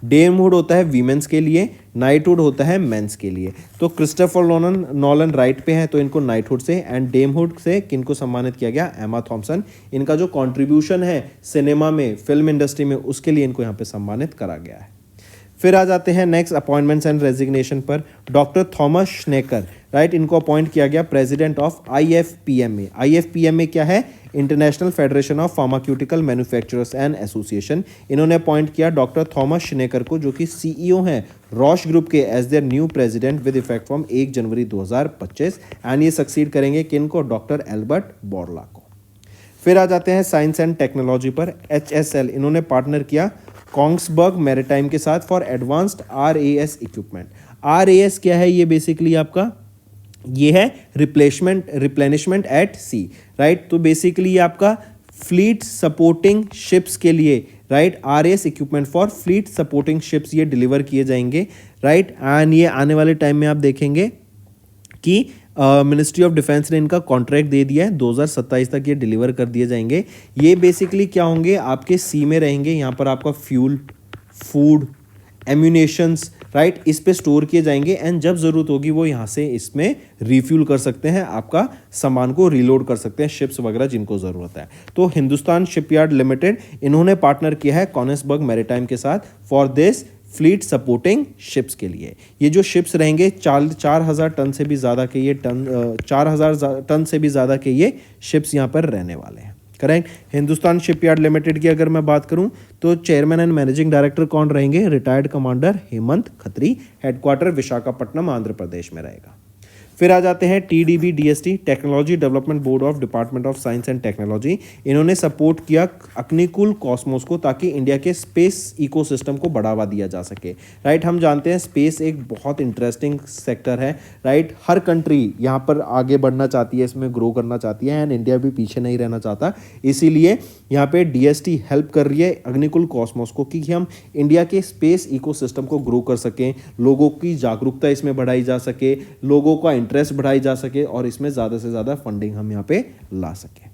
डेमहुड होता है वीमेंस के लिए, नाइटहुड होता है मेंस के लिए। तो क्रिस्टोफर नॉलन राइट पे हैं तो इनको नाइटहुड से, एंड डेमहुड से किनको सम्मानित किया गया, एमा थॉम्सन। इनका जो कंट्रीब्यूशन है सिनेमा में, फिल्म इंडस्ट्री में, उसके लिए इनको यहाँ पे सम्मानित करा गया है। फिर आ जाते हैं नेक्स्ट अपॉइंटमेंट्स एंड रेजिग्नेशन पर। डॉक्टर थॉमस श्नेकर, राइट, इनको अपॉइंट किया गया प्रेसिडेंट ऑफ IFPMA। IFPMA क्या है, international federation of pharmaceutical manufacturers and association. इन्होंने अपॉइंट किया डॉक्टर थॉमस श्नेकर को, जो कि CEO हैं रॉश ग्रुप के, as their new president with effect from 1 January 2025। And ये सक्सीड करेंगे किनको, डॉक्टर एल्बर्ट बोरला को। फिर आ जाते हैं साइंस एंड टेक्नोलॉजी पर। HSL, इन्होंने पार्टनर किया कोंग्सबर्ग मैरिटाइम के साथ for advanced RAS equipment. RAS क्या है, ये बेसिकली आपका ये है रिप्लेनिशमेंट एट सी, राइट। तो बेसिकली ये आपका फ्लीट सपोर्टिंग शिप्स के लिए, right, RAS equipment for fleet supporting ships ये डिलीवर किए जाएंगे, राइट। एंड ये आने वाले टाइम में आप देखेंगे कि मिनिस्ट्री ऑफ डिफेंस ने इनका कॉन्ट्रैक्ट दे दिया है, 2027 तक ये डिलीवर कर दिए जाएंगे। ये बेसिकली क्या होंगे, आपके सी में रहेंगे, यहाँ पर आपका फ्यूल, फूड, एम्यूनेशंस, राइट, इस पे स्टोर किए जाएंगे। एंड जब ज़रूरत होगी वो यहाँ से इसमें रिफ्यूल कर सकते हैं, आपका सामान को रीलोड कर सकते हैं, शिप्स वगैरह जिनको ज़रूरत है। तो हिंदुस्तान शिपयार्ड लिमिटेड, इन्होंने पार्टनर किया है कोंग्सबर्ग मैरिटाइम के साथ for this fleet supporting ships के लिए। ये जो शिप्स रहेंगे 4,000 टन से भी ज़्यादा के ये 4,000 टन से भी ज़्यादा के ये शिप्स यहाँ पर रहने वाले हैं, करेक्ट। हिंदुस्तान शिपयार्ड लिमिटेड की अगर मैं बात करूं तो चेयरमैन एंड मैनेजिंग डायरेक्टर कौन रहेंगे, retired commander Hemant Khatri. Headquarter Visakhapatnam Andhra Pradesh में रहेगा। फिर आ जाते हैं TDB-DST, technology development board of department of science and technology. इन्होंने सपोर्ट किया अग्निकुल कॉस्मोस को, ताकि इंडिया के स्पेस इकोसिस्टम को बढ़ावा दिया जा सके, राइट। हम जानते हैं स्पेस एक बहुत इंटरेस्टिंग सेक्टर है, राइट। हर कंट्री यहाँ पर आगे बढ़ना चाहती है, इसमें ग्रो करना चाहती है, एंड इंडिया भी पीछे नहीं रहना चाहता। इसीलिए यहाँ पे DST हेल्प कर रही है अग्निकुल कॉस्मोस को कि हम इंडिया के स्पेस इकोसिस्टम को ग्रो कर सकें, लोगों की जागरूकता इसमें बढ़ाई जा सके, लोगों का इंटरेस्ट बढ़ाई जा सके, और इसमें ज़्यादा से ज़्यादा फंडिंग हम यहाँ पे ला सके,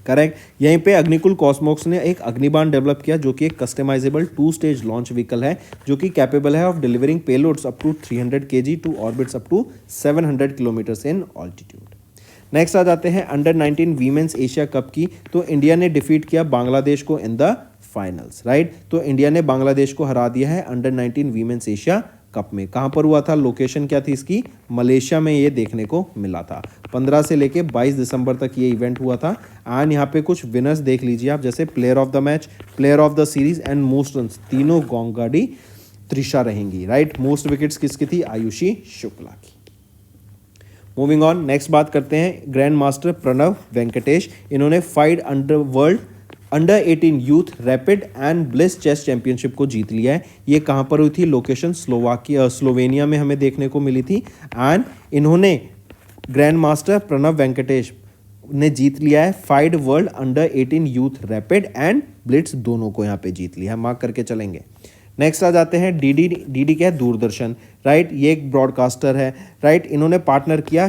करेक्ट। यहीं पे अग्निकुल कॉस्मोस ने एक अग्निबाण डेवलप किया, जो कि एक कस्टमाइजेबल 2 स्टेज लॉन्च व्हीकल है, जो कि कैपेबल है of delivering payloads up to 300 kg to orbits up to 700 kilometres in altitude. Next आ जाते हैं अंडर 19 वीमेंस एशिया कप की। तो इंडिया ने डिफीट किया बांग्लादेश को इन द फाइनल्स, राइट। तो इंडिया ने बांग्लादेश को हरा दिया है अंडर 19 वीमेंस एशिया कप में। कहाँ पर हुआ था, लोकेशन क्या थी इसकी, मलेशिया में ये देखने को मिला था। 15 से लेके 22 दिसंबर तक ये इवेंट हुआ था। एंड यहाँ पे कुछ विनर्स देख लीजिए आप, जैसे player of the match, player of the series and most runs, तीनों गोंगाडी त्रिशा रहेंगी, राइट। मोस्ट विकेट्स किसकी थी, आयुषी शुक्ला की। मूविंग ऑन, नेक्स्ट बात करते हैं ग्रैंड मास्टर प्रणव वेंकटेश। इन्होंने FIDE under 18 youth rapid and blitz chess championship को जीत लिया है। ये कहाँ पर हुई थी, लोकेशन स्लोवेनिया में हमें देखने को मिली थी। एंड इन्होंने ग्रैंड मास्टर प्रणव वेंकटेश ने जीत लिया है FIDE world under 18 youth rapid and Blitz, दोनों को यहाँ पे जीत लिया है, मार्क करके चलेंगे। नेक्स्ट आ जाते हैं डीडी क्या है, दूरदर्शन, राइट। ये एक ब्रॉडकास्टर है, राइट। इन्होंने पार्टनर किया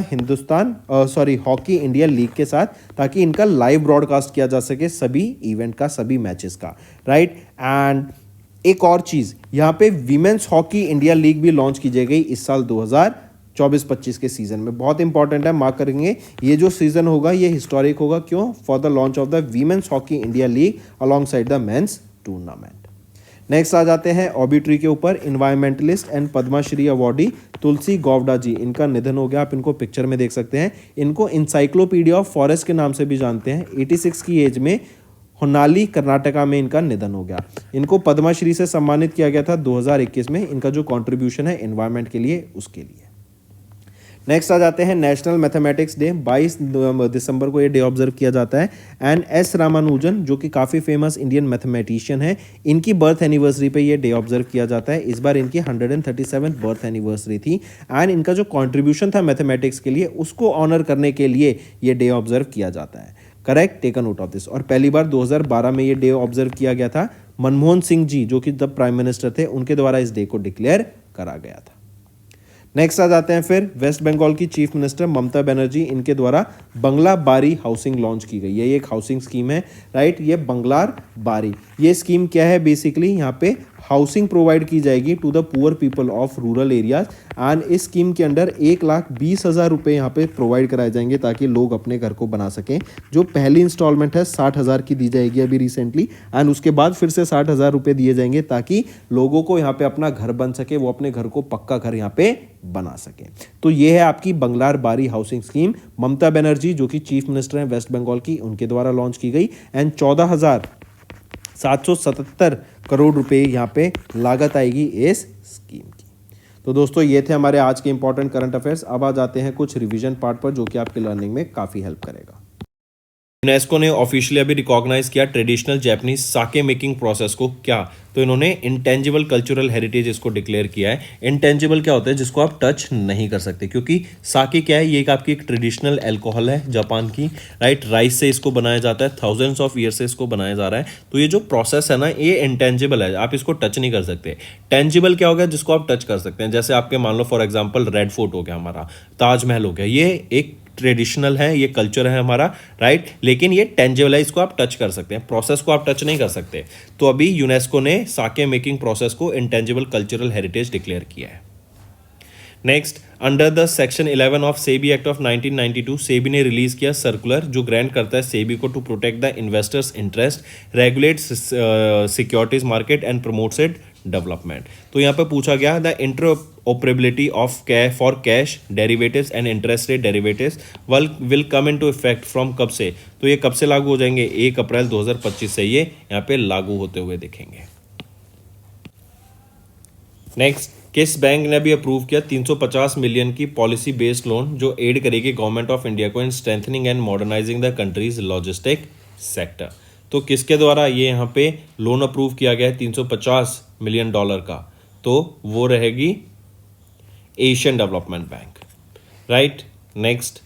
हॉकी इंडिया लीग के साथ, ताकि इनका लाइव ब्रॉडकास्ट किया जा सके सभी इवेंट का, सभी मैचेस का, राइट। एंड एक और चीज़, यहाँ पे विमेंस हॉकी इंडिया लीग भी लॉन्च की गई इस साल 2024-25 के सीजन में। बहुत इंपॉर्टेंट है, मार्क करेंगे। ये जो सीजन होगा ये हिस्टोरिक होगा, क्यों, for the launch of the women's hockey India league alongside the men's tournament. Next आ जाते हैं ऑबिट्री के ऊपर। Environmentalist and Padma Shri awardee Tulsi Gowda ji, इनका निधन हो गया। आप इनको पिक्चर में देख सकते हैं। इनको इंसाइक्लोपीडिया ऑफ फॉरेस्ट के नाम से भी जानते हैं। 86 की एज में होनाली कर्नाटका में इनका निधन हो गया। इनको पद्मश्री से सम्मानित किया गया था 2021 में। इनका जो कॉन्ट्रीब्यूशन है एनवायरमेंट के लिए, उसके लिए। नेक्स्ट आ जाते हैं नेशनल मैथमेटिक्स डे। 22 दिसंबर को ये डे ऑब्जर्व किया जाता है। एंड एस रामानुजन, जो कि काफ़ी फेमस इंडियन मैथमेटिशियन है, इनकी बर्थ एनिवर्सरी पे ये डे ऑब्जर्व किया जाता है। इस बार इनकी 137th बर्थ एनिवर्सरी थी। एंड इनका जो कॉन्ट्रीब्यूशन था मैथमेटिक्स के लिए, उसको ऑनर करने के लिए ये डे ऑब्जर्व किया जाता है, correct. Take a note of this. और पहली बार 2012 में ये डे ऑब्जर्व किया गया था। मनमोहन सिंह जी, जो कि तब प्राइम मिनिस्टर थे, उनके द्वारा इस डे को डिक्लेयर करा गया था। नेक्स्ट आ जाते हैं फिर वेस्ट बंगाल की चीफ मिनिस्टर ममता बनर्जी, इनके द्वारा बंगला बारी हाउसिंग लॉन्च की गई है। ये एक हाउसिंग स्कीम है, राइट। ये बंगलार बारी, ये स्कीम क्या है, बेसिकली यहाँ पे हाउसिंग प्रोवाइड की जाएगी to the poor people of rural areas and इस स्कीम के अंडर 1,20,000 रुपये यहाँ पे प्रोवाइड कराए जाएंगे ताकि लोग अपने घर को बना सकें। जो पहली इंस्टॉलमेंट है 60,000 की दी जाएगी अभी रिसेंटली, एंड उसके बाद फिर से 60,000 रुपये दिए जाएंगे ताकि लोगों को यहाँ पे अपना घर बन सके, वो अपने घर को पक्का घर यहाँ पे बना सके। तो ये है आपकी बंगलार बारी हाउसिंग स्कीम, ममता बनर्जी जो कि चीफ मिनिस्टर हैं वेस्ट बंगाल की, उनके द्वारा लॉन्च की गई, एंड 14,777 करोड़ रुपए यहाँ पे लागत आएगी इस स्कीम की। तो दोस्तों ये थे हमारे आज के इंपॉर्टेंट करंट अफेयर्स। अब आ जाते हैं कुछ रिवीजन पार्ट पर जो कि आपके लर्निंग में काफ़ी हेल्प करेगा। यूनेस्को ने ऑफिशियली अभी रिकॉग्नाइज किया ट्रेडिशनल जैपनीज साके मेकिंग प्रोसेस को। क्या? तो इन्होंने इंटेंजिबल कल्चरल हेरिटेज इसको डिक्लेयर किया है। इंटेंजिबल क्या होता है? जिसको आप टच नहीं कर सकते, क्योंकि साके क्या है, ये एक आपकी एक ट्रेडिशनल एल्कोहल है जापान की, राइट। राइस से इसको बनाया जाता है, थाउजेंड्स ऑफ ईयर से इसको बनाया जा रहा है। तो ये जो प्रोसेस है ना, ये इंटेंजिबल है, आप इसको टच नहीं कर सकते। टेंजिबल क्या हो गया? जिसको आप टच कर सकते हैं। जैसे आपके मान लो फॉर एग्जाम्पल रेड फोर्ट हो गया, हमारा ताजमहल हो गया, ये एक ट्रेडिशनल है, ये कल्चर है हमारा, राइट। लेकिन ये टेंजिबल है, इसको आप टच कर सकते हैं, प्रोसेस को आप टच नहीं कर सकते। तो अभी यूनेस्को ने साके मेकिंग प्रोसेस को इंटेंजिबल कल्चरल हेरिटेज डिक्लेयर किया है। Next, under the section 11 of SEBI act of 1992, SEBI ने रिलीज किया सर्कुलर जो ग्रांट करता है सेबी को to protect the investors interest, regulates securities market and promotes it development. तो यहाँ पे पूछा गया the interoperability of for cash derivatives and interest rate derivatives will come into effect from कब से? तो ये कब से लागू हो जाएंगे? 1 अप्रैल 2025 से ये यहाँ पे लागू होते हुए दिखेंगे। नेक्स्ट, किस बैंक ने भी अप्रूव किया 350 मिलियन की पॉलिसी बेस्ड लोन जो एड करेगी गवर्नमेंट ऑफ इंडिया को इन strengthening and modernising the countries logistic sector? तो किसके द्वारा ये यहाँ पे लोन अप्रूव किया गया है 350 मिलियन डॉलर का? तो वो रहेगी Asian development bank, right. Next,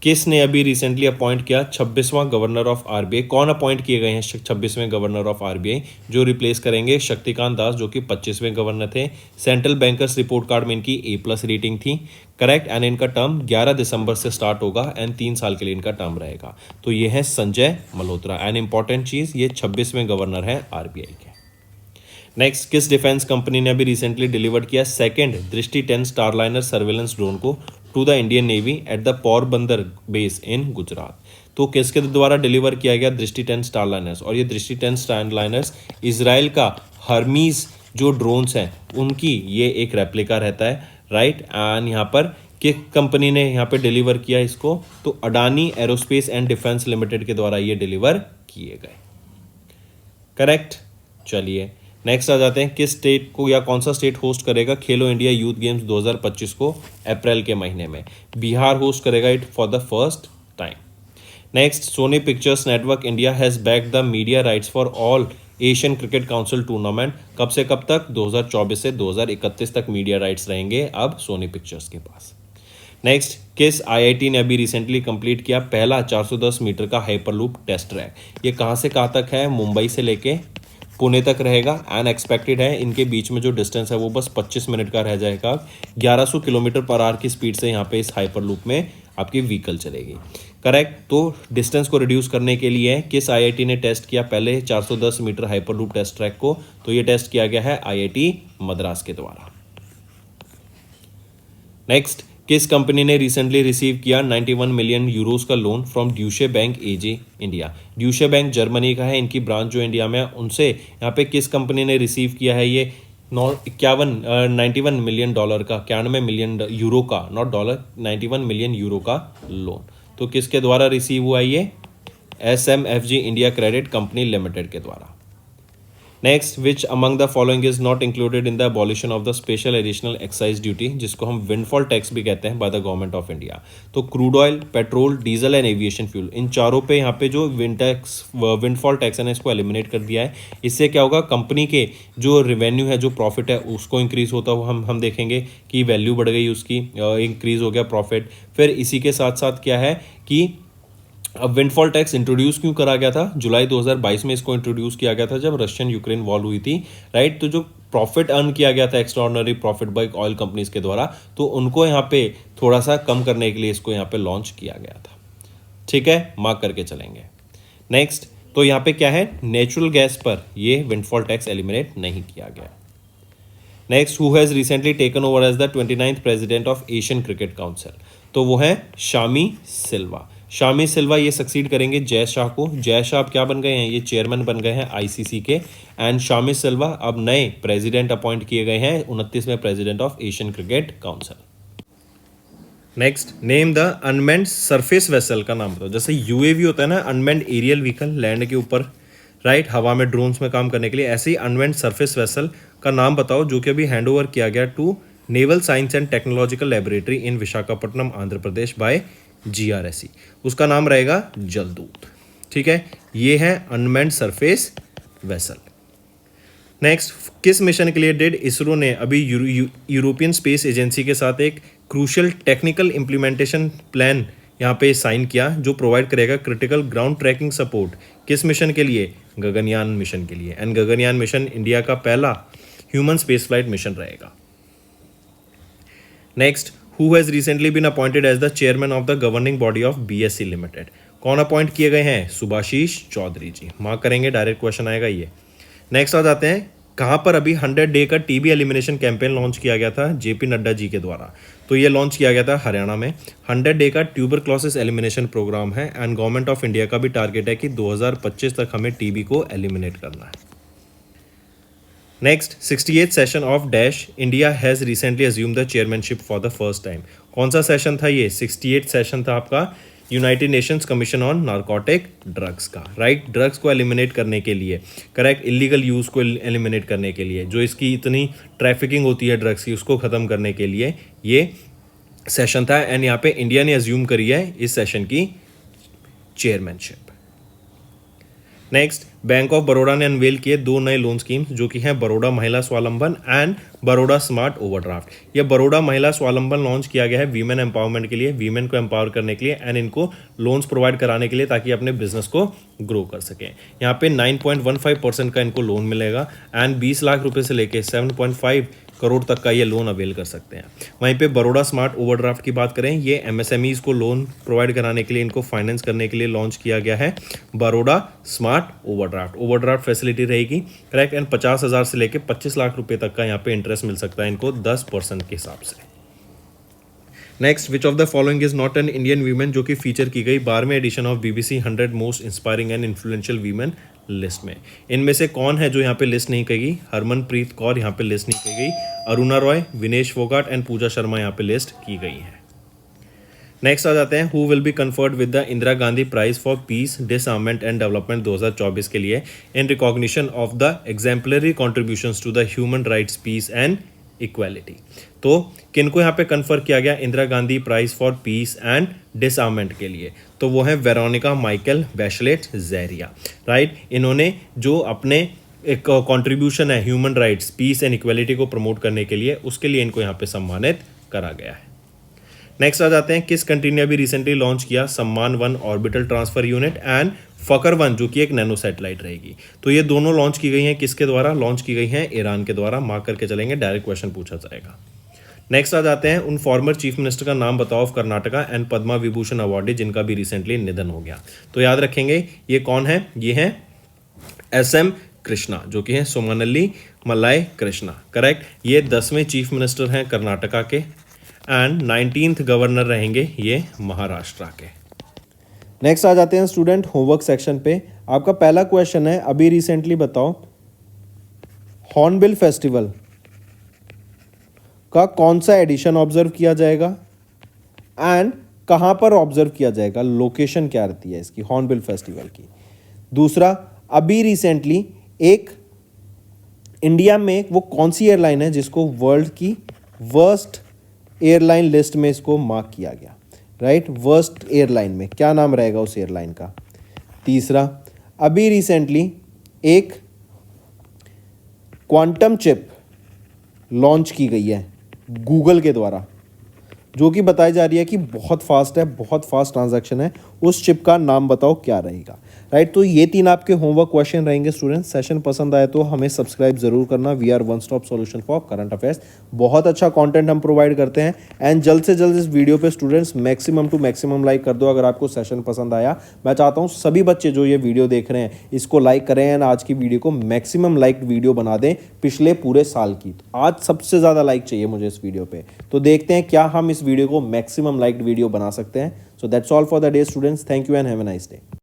किसने अभी रिसेंटली अपॉइंट किया 26वां गवर्नर ऑफ आरबीआई? कौन अपॉइंट किए गए हैं 26वें गवर्नर ऑफ आरबीआई जो रिप्लेस करेंगे शक्तिकांत दास जो कि 25वें गवर्नर थे? सेंट्रल बैंकर्स रिपोर्ट कार्ड में इनकी A+ रेटिंग थी, करेक्ट। एंड इनका टर्म 11 दिसंबर से स्टार्ट होगा एंड 3 साल के लिए इनका टर्म रहेगा। तो ये है संजय मल्होत्रा। एंड इंपॉर्टेंट चीज़, ये 26वें गवर्नर है आरबीआई के। नेक्स्ट, किस डिफेंस कंपनी ने अभी रिसेंटली डिलीवर्ड किया second Drishti 10 starliner surveillance drone को to the Indian navy at the Porbandar base in Gujarat? तो किसके द्वारा डिलीवर किया गया दृष्टि 10 स्टारलाइनर्स? और ये दृष्टि 10 स्टारलाइनर्स इजराइल का हर्मीज जो ड्रोन्स हैं उनकी ये एक रेप्लिका रहता है, राइट। एंड यहाँ पर किस कंपनी ने यहाँ पे डिलीवर किया इसको? तो Adani aerospace and defence limited के द्वारा ये डिलीवर किए गए, करेक्ट। चलिए नेक्स्ट आ जाते हैं, किस स्टेट को या कौन सा स्टेट होस्ट करेगा खेलो इंडिया यूथ गेम्स 2025 को अप्रैल के महीने में? बिहार होस्ट करेगा it for the first time. Next, Sony Pictures Network India has bagged the media rights for all Asian cricket Council tournament. कब से कब तक? 2024 से 2031 तक मीडिया राइट्स रहेंगे अब सोनी पिक्चर्स के पास। नेक्स्ट, किस आईआईटी ने अभी रिसेंटली कंप्लीट किया पहला 410 मीटर का हाइपरलूप टेस्ट ट्रैक? ये कहाँ से कहाँ तक है? मुंबई से लेके पुणे तक रहेगा। अनएक्सपेक्टेड है, इनके बीच में जो डिस्टेंस है वो बस 25 मिनट का रह जाएगा। 1100 किलोमीटर पर आवर की स्पीड से यहाँ पे इस हाइपरलूप में आपकी व्हीकल चलेगी, करेक्ट। तो डिस्टेंस को रिड्यूस करने के लिए किस आईआईटी ने टेस्ट किया पहले 410 मीटर हाइपरलूप टेस्ट ट्रैक को? तो ये टेस्ट किया गया है आईआईटी मद्रास के द्वारा। नेक्स्ट, किस कंपनी ने रिसेंटली रिसीव किया 91 मिलियन यूरोस का loan from Deutsche bank AG India? Deutsche bank Germany का है, इनकी ब्रांच जो इंडिया में है, उनसे यहाँ पे किस कंपनी ने रिसीव किया है ये 91 मिलियन डॉलर का, 91 मिलियन यूरो का, नॉट डॉलर, 91 मिलियन यूरो का लोन? तो किसके द्वारा रिसीव हुआ ये? SMFG India credit company limited के द्वारा। Next, which among the following is not included in the abolition of the special additional excise duty, जिसको हम विंडफॉल टैक्स भी कहते हैं, by the government of India? तो crude oil, petrol, diesel and aviation fuel, इन चारों पे यहाँ पे जो विंडफॉल टैक्स है इसको एलिमिनेट कर दिया है। इससे क्या होगा? कंपनी के जो रेवेन्यू है, जो प्रॉफिट है, उसको इंक्रीज होता हुआ हम देखेंगे कि वैल्यू बढ़ गई उसकी, इंक्रीज हो गया प्रॉफिट। फिर इसी के साथ साथ क्या है कि अब विंडफॉल टैक्स इंट्रोड्यूस क्यों करा गया था? जुलाई 2022 में इसको इंट्रोड्यूस किया गया था जब रशियन यूक्रेन वॉर हुई थी, राइट। तो जो प्रॉफिट अर्न किया गया था extraordinary profit by oil companies के द्वारा, तो उनको यहाँ पे थोड़ा सा कम करने के लिए इसको यहाँ पे लॉन्च किया गया था, ठीक है, मार्क करके चलेंगे। नेक्स्ट, तो यहाँ पे क्या है, नेचुरल गैस पर ये विंडफॉल टैक्स एलिमिनेट नहीं किया गया। Next, who has recently taken over as the 29th president of Asian cricket Council, तो वो है शामी सिल्वा। शामी सिल्वा ये सक्सीड करेंगे जय शाह को। जय शाह अब क्या बन गए हैं, ये चेयरमैन बन गए हैं आईसीसी के, एंड शामी सिल्वा अब नए प्रेसिडेंट अपॉइंट किए गए हैं 29वें president of Asian cricket council. Next, name the unmanned surface vessel का नाम बताओ। जैसे यूएवी होता है ना, अनमेंड एरियल व्हीकल, लैंड के ऊपर, राइट, हवा में ड्रोन्स में काम करने के लिए, ऐसे ही अनमेंड सरफेस वेसल का नाम बताओ जो कि अभी हैंड ओवर किया गया to naval science and technological laboratory in Visakhapatnam Andhra Pradesh by GRSE. उसका नाम रहेगा जलदूत। ठीक है, ये है अनमेंड सरफेस वेसल। नेक्स्ट, किस मिशन के लिए डिड इसरो ने अभी यूरोपियन स्पेस एजेंसी के साथ एक क्रूशियल टेक्निकल इम्प्लीमेंटेशन प्लान यहाँ पे साइन किया जो प्रोवाइड करेगा क्रिटिकल ग्राउंड ट्रैकिंग सपोर्ट? किस मिशन के लिए? गगनयान मिशन के लिए। एंड गगनयान मिशन इंडिया का पहला ह्यूमन स्पेस फ्लाइट मिशन रहेगा। Next, who has recently been appointed as the chairman of the governing body of BSC limited? कौन अपॉइंट किए गए हैं? सुभाषीष चौधरी जी। मार्क करेंगे, डायरेक्ट क्वेश्चन आएगा ये। नेक्स्ट आ जाते हैं, कहाँ पर अभी 100 डे का टीबी एलिमिनेशन कैंपेन लॉन्च किया गया था जेपी नड्डा जी के द्वारा? तो ये लॉन्च किया गया था हरियाणा में। 100 डे का ट्यूबरक्लोसिस एलिमिनेशन प्रोग्राम है, एंड गवर्नमेंट ऑफ इंडिया का भी टारगेट है कि 2025 तक हमें टीबी को एलिमिनेट करना है। Next, 68th session of dash India has recently assume the chairmanship for the first time. कौन सा सेशन था ये? 68th सेशन था आपका United Nations commission on narcotic drugs का, राइट। ड्रग्स को एलिमिनेट करने के लिए, करेक्ट, इलीगल यूज़ को एलिमिनेट करने के लिए, जो इसकी इतनी ट्रैफिकिंग होती है ड्रग्स की, उसको ख़त्म करने के लिए ये सेशन था। एंड यहाँ पे इंडिया ने अज्यूम करी है इस सेशन की chairmanship. Next, bank of Baroda ने अनवेल किए 2 नए लोन स्कीम्स जो कि हैं बड़ौदा महिला स्वावलंबन एंड बड़ौदा स्मार्ट ओवरड्राफ्ट। ये बड़ौदा महिला स्वावलंबन लॉन्च किया गया है वीमेन एम्पावरमेंट के लिए, वीमेन को एम्पावर करने के लिए, एंड इनको लोन्स प्रोवाइड कराने के लिए ताकि अपने बिजनेस को ग्रो कर सकें। यहाँ पे 9.15% का इनको लोन मिलेगा, एंड 20 लाख रुपए से लेके 7.5 करोड़ तक का ये लोन अवेल कर सकते हैं। वहीं पे बड़ौदा स्मार्ट ओवरड्राफ्ट की बात करें, ये एमएसएमईज को लोन प्रोवाइड कराने के लिए, इनको फाइनेंस करने के लिए लॉन्च किया गया है Baroda smart overdraft. Overdraft facility रहेगी, करेक्ट, एंड 50,000 से लेके 25 लाख रुपए तक का यहाँ पे इंटरेस्ट मिल सकता है इनको 10% के हिसाब से। Next, which of the following is not an Indian women, जो कि फीचर की गई 12वें edition of BBC 100 most inspiring and influential women list में? इनमें से कौन है जो यहाँ पे लिस्ट नहीं की गई? हरमनप्रीत कौर यहाँ पे लिस्ट नहीं की गई, अरुणा रॉय, विनेश फोगाट एंड पूजा शर्मा यहाँ पे लिस्ट की गई है। नेक्स्ट आ जाते हैं, who will be conferred with the Indira Gandhi prize for peace, disarmament and development 2024 के लिए in recognition of the exemplary contributions to the human rights, peace and equality. तो किनको यहाँ पे कन्फर किया गया Indira Gandhi prize for peace and disarmament के लिए? तो वो है Veronica Michael Bachelet Jeria, right. इन्होंने जो अपने एक कंट्रीब्यूशन है human rights, peace and equality को प्रमोट करने के लिए, उसके लिए इनको यहाँ पे सम्मानित करा गया है। नेक्स्ट आ जाते हैं, किस कंट्री ने अभी रिसेंटली लॉन्च किया सम्मान 1 ऑर्बिटल ट्रांसफर यूनिट एंड फकर 1 जो कि एक नैनो सैटेलाइट रहेगी? तो ये दोनों लॉन्च की गई हैं, किसके द्वारा लॉन्च की गई हैं? ईरान के द्वारा। मार्क करके चलेंगे, डायरेक्ट क्वेश्चन पूछा जाएगा। नेक्स्ट आ जाते हैं, उन फॉर्मर चीफ मिनिस्टर का नाम बताओ of Karnataka and Padma Vibhushan awardee जिनका भी रिसेंटली निधन हो गया। तो याद रखेंगे ये कौन है? ये हैं SM कृष्णा, जो कि हैं सोमानली मलाय कृष्णा, करेक्ट। ये 10वें चीफ मिनिस्टर हैं कर्नाटका के, एंड 19th गवर्नर रहेंगे ये महाराष्ट्र के। नेक्स्ट आ जाते हैं स्टूडेंट होमवर्क सेक्शन पे। आपका पहला क्वेश्चन है, अभी रिसेंटली बताओ हॉर्नबिल फेस्टिवल का कौन सा एडिशन ऑब्जर्व किया जाएगा एंड कहां पर ऑब्जर्व किया जाएगा, लोकेशन क्या रहती है इसकी हॉर्नबिल फेस्टिवल की। दूसरा, अभी रिसेंटली एक इंडिया में वो कौन सी एयरलाइन है जिसको वर्ल्ड की वर्स्ट एयरलाइन लिस्ट में इसको मार्क किया गया, राइट। वर्स्ट एयरलाइन में क्या नाम रहेगा उस एयरलाइन का। तीसरा, अभी रिसेंटली एक क्वांटम चिप लॉन्च की गई है गूगल के द्वारा, जो कि बताई जा रही है कि बहुत फास्ट है, बहुत फास्ट ट्रांजैक्शन है, उस चिप का नाम बताओ क्या रहेगा, राइट। तो ये 3 आपके होमवर्क क्वेश्चन रहेंगे स्टूडेंट्स। सेशन पसंद आए तो हमें सब्सक्राइब जरूर करना। We are one stop solution for current affairs. बहुत अच्छा कंटेंट हम प्रोवाइड करते हैं एंड जल्द से जल्द इस वीडियो पे students maximum to maximum like कर दो अगर आपको सेशन पसंद आया। मैं चाहता हूँ सभी बच्चे जो ये वीडियो देख रहे हैं इसको लाइक करें एंड आज की वीडियो को मैक्सिमम लाइक वीडियो बना दें पिछले पूरे साल की। तो आज सबसे ज़्यादा लाइक चाहिए मुझे इस वीडियो पे, तो देखते हैं क्या हम इस वीडियो को मैक्सिमम लाइक्ड वीडियो बना सकते हैं। So that's all for the day students. Thank you and have a nice day.